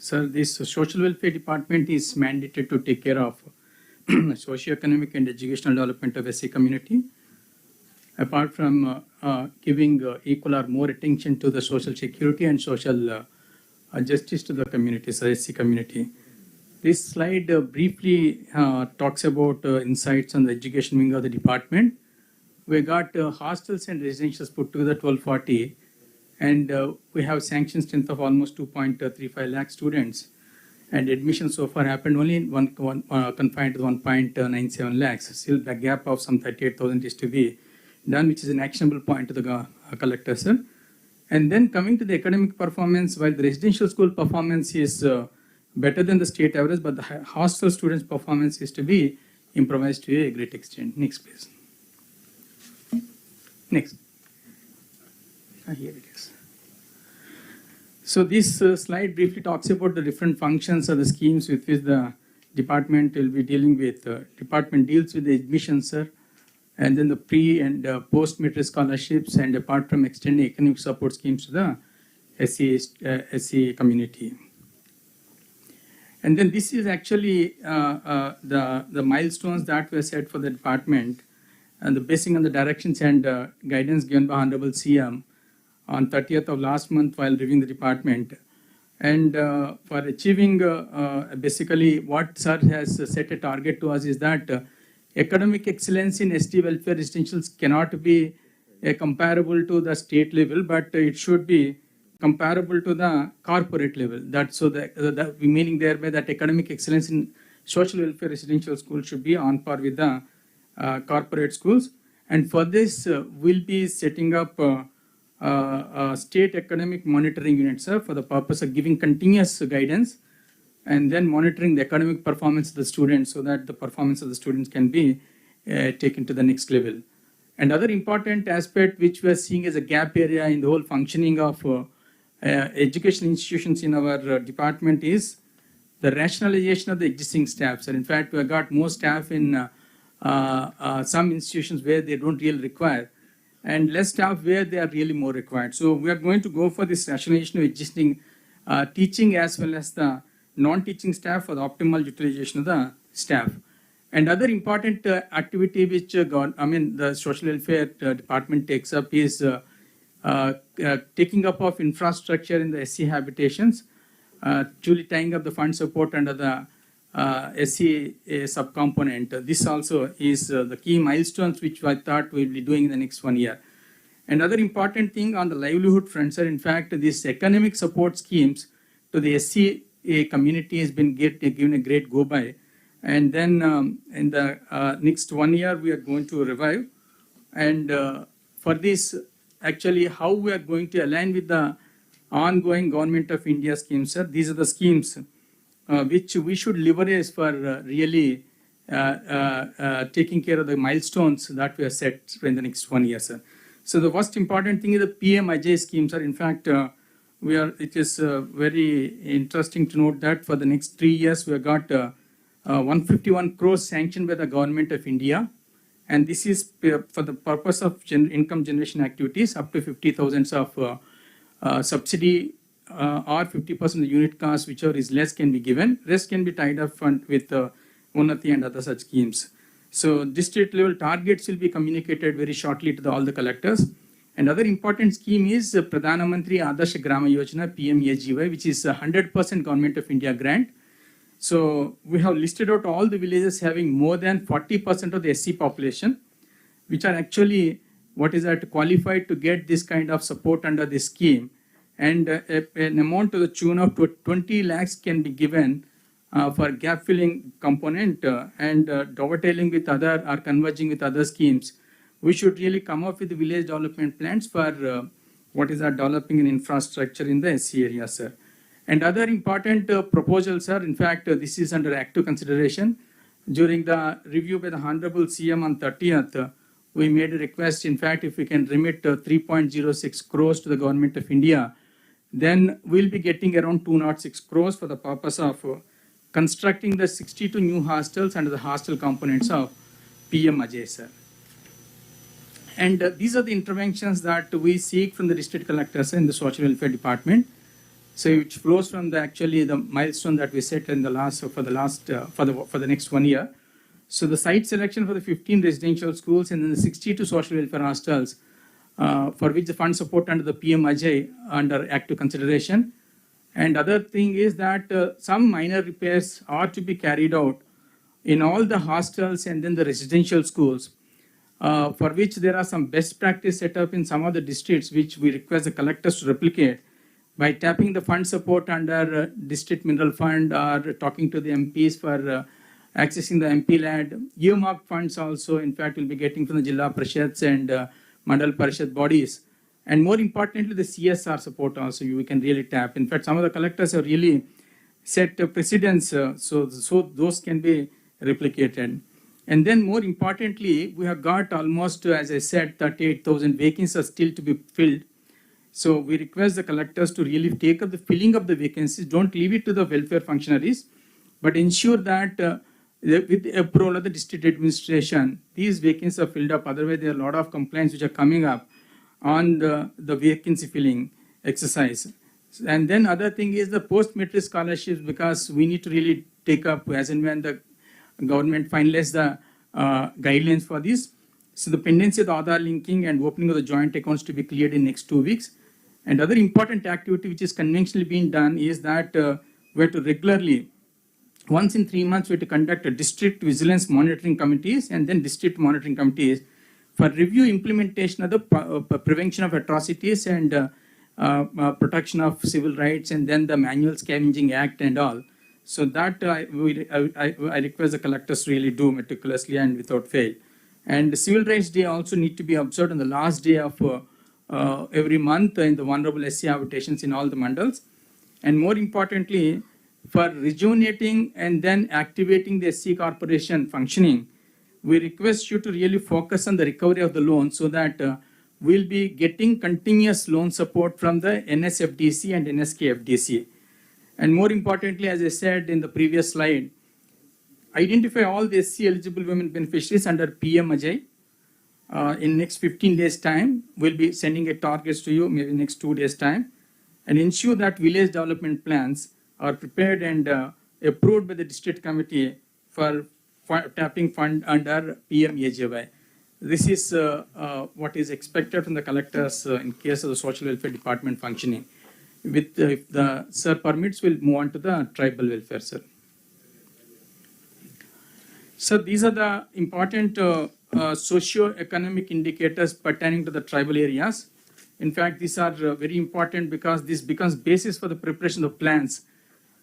Sir, this social welfare department is mandated to take care of socio-economic and educational development of SC community. Apart from giving equal or more attention to the social security and social justice to the community, so SC community. This slide briefly talks about insights on the education wing of the department. We got hostels and residentials put together 1240, and we have sanctioned strength of almost 2.35 lakh students, and admission so far happened only in one confined to 1.97 lakhs. Still the gap of some 38,000 is to be done, which is an actionable point to the collector, sir. And then coming to the academic performance, while the residential school performance is better than the state average, but the hostel students' performance is to be improvised to a great extent. Next, please. Next. Here it is. So this slide briefly talks about the different functions of the schemes with which the department will be dealing with. Department deals with the admissions, sir, and then the pre and post-metric scholarships, and apart from extending economic support schemes to the SC community. And then this is actually the milestones that were set for the department, and the basing on the directions and guidance given by Honorable CM on 30th of last month while reviewing the department. And for achieving basically what SIR has set a target to us is that academic excellence in ST welfare residentials cannot be comparable to the state level, but it should be comparable to the corporate level. That's so the meaning thereby that academic excellence in social welfare residential schools should be on par with the corporate schools. And for this, we'll be setting up state academic monitoring units, sir, for the purpose of giving continuous guidance and then monitoring the academic performance of the students so that the performance of the students can be taken to the next level. Another important aspect which we are seeing as a gap area in the whole functioning of education institutions in our department is the rationalization of the existing staff. So in fact, we have got more staff in some institutions where they don't really require, and less staff where they are really more required. So we are going to go for this rationalization of existing teaching as well as the non-teaching staff for the optimal utilization of the staff. And other important activity which the social welfare department takes up is taking up of infrastructure in the SC habitations, truly tying up the fund support under the SC subcomponent. This also is the key milestones which I thought we'll be doing in the next 1 year. Another important thing on the livelihood front, sir, in fact, these economic support schemes to the SC community has been given a great go by. And then in the next 1 year, we are going to revive. And for this, actually, how we are going to align with the ongoing Government of India schemes, sir. These are the schemes which we should leverage for really taking care of the milestones that we have set in the next 1 year, sir. So the first important thing is the PM-AJAY scheme, sir. In fact, it is very interesting to note that for the next 3 years, we have got 151 crores sanctioned by the Government of India. And this is for the purpose of income generation activities up to 50,000 of subsidy or 50% of the unit cost, whichever is less, can be given. Rest can be tied up with Unnati and other such schemes. So district level targets will be communicated very shortly to all the collectors. Another important scheme is Pradhana Mantri Adarsh Grama Yojana PMAGY, which is a 100% Government of India grant. So we have listed out all the villages having more than 40% of the SC population, which are actually qualified to get this kind of support under this scheme. And an amount to the tune of 20 lakhs can be given for gap filling component and dovetailing with other or converging with other schemes. We should really come up with the village development plans for developing an infrastructure in the SC area, sir. And other important proposals, sir, in fact, this is under active consideration. During the review by the Honorable CM on 30th, we made a request, in fact, if we can remit 3.06 crores to the Government of India, then we'll be getting around 206 crores for the purpose of constructing the 62 new hostels under the hostel components of PM-AJAY, sir. And these are the interventions that we seek from the district collectors in the social welfare department. So which flows from the milestone that we set in for the next 1 year. So the site selection for the 15 residential schools and then the 62 social welfare hostels for which the fund support under the PM-AJAY under active consideration. And other thing is that some minor repairs are to be carried out in all the hostels and then the residential schools, for which there are some best practice set up in some of the districts which we request the collectors to replicate by tapping the fund support under district mineral fund or talking to the MPs for accessing the MP land. Earmarked funds also, in fact, will be getting from the Jilla Parishads and Mandal Parishad bodies. And more importantly, the CSR support also we can really tap. In fact, some of the collectors have really set precedents, so those can be replicated. And then more importantly, we have got almost, as I said, 38,000 vacancies are still to be filled. So we request the collectors to really take up the filling of the vacancies. Don't leave it to the welfare functionaries, but ensure that with the approval of the district administration, these vacancies are filled up. Otherwise, there are a lot of complaints which are coming up on the vacancy filling exercise. And then other thing is the post-matric scholarships, because we need to really take up as and when the government finalizes the guidelines for this. So the pendency of the Aadhaar linking and opening of the joint accounts to be cleared in next 2 weeks. And other important activity which is conventionally being done is that we have to regularly, once in 3 months, we have to conduct a district vigilance monitoring committees and then district monitoring committees for review implementation of the prevention of atrocities and protection of civil rights, and then the Manual Scavenging Act and all. So that I request the collectors really do meticulously and without fail. And the Civil Rights Day also need to be observed on the last day of every month in the vulnerable SC habitations in all the mandals. And more importantly, for rejuvenating and then activating the SC corporation functioning, we request you to really focus on the recovery of the loan so that we'll be getting continuous loan support from the NSFDC and NSKFDC. And more importantly, as I said in the previous slide, identify all the SC eligible women beneficiaries under PM Ajay. In next 15 days time, we'll be sending a targets to you, maybe next 2 days time, and ensure that village development plans are prepared and approved by the district committee for tapping fund under PM AJY. This is what is expected from the collectors in case of the social welfare department functioning. With if the sir permits, we'll move on to the tribal welfare, sir. So these are the important socio-economic indicators pertaining to the tribal areas. In fact, these are very important because this becomes basis for the preparation of plans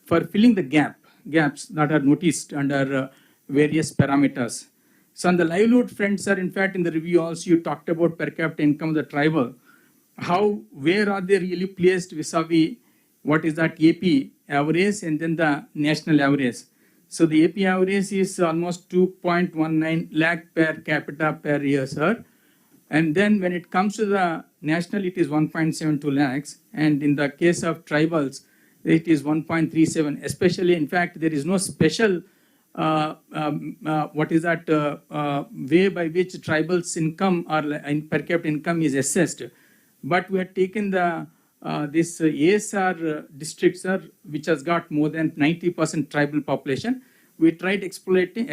for filling the gaps that are noticed under various parameters. So on the livelihood front, sir, in fact, in the review also you talked about per capita income of the tribal. Where are they really placed vis-a-vis what is that AP average and then the national average? So the AP average is almost 2.19 lakh per capita per year, sir. And then when it comes to the national, it is 1.72 lakhs. And in the case of tribals, it is 1.37. Especially, in fact, there is no special what is that way by which tribals income or per capita income is assessed. But we have taken the this ASR districts, which has got more than 90% tribal population. We tried extrapolating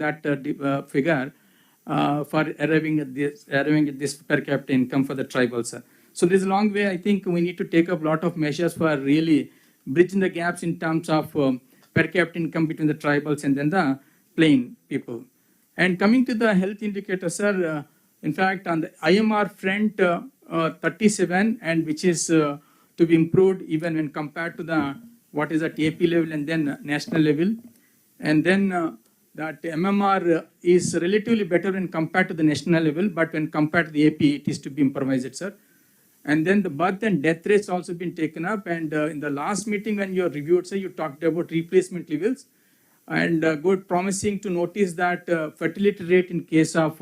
that figure for arriving at this per capita income for the tribals. So there's a long way. I think we need to take up a lot of measures for really bridging the gaps in terms of per capita income between the tribals and then the plain people. And coming to the health indicators, sir. In fact, on the IMR front, 37, and which is to be improved even when compared to the what is at AP level and then national level. And then that MMR is relatively better when compared to the national level, but when compared to the AP, it is to be improvised, sir. And then the birth and death rates also been taken up. And in the last meeting when you reviewed, sir, you talked about replacement levels. And good promising to notice that fertility rate in case of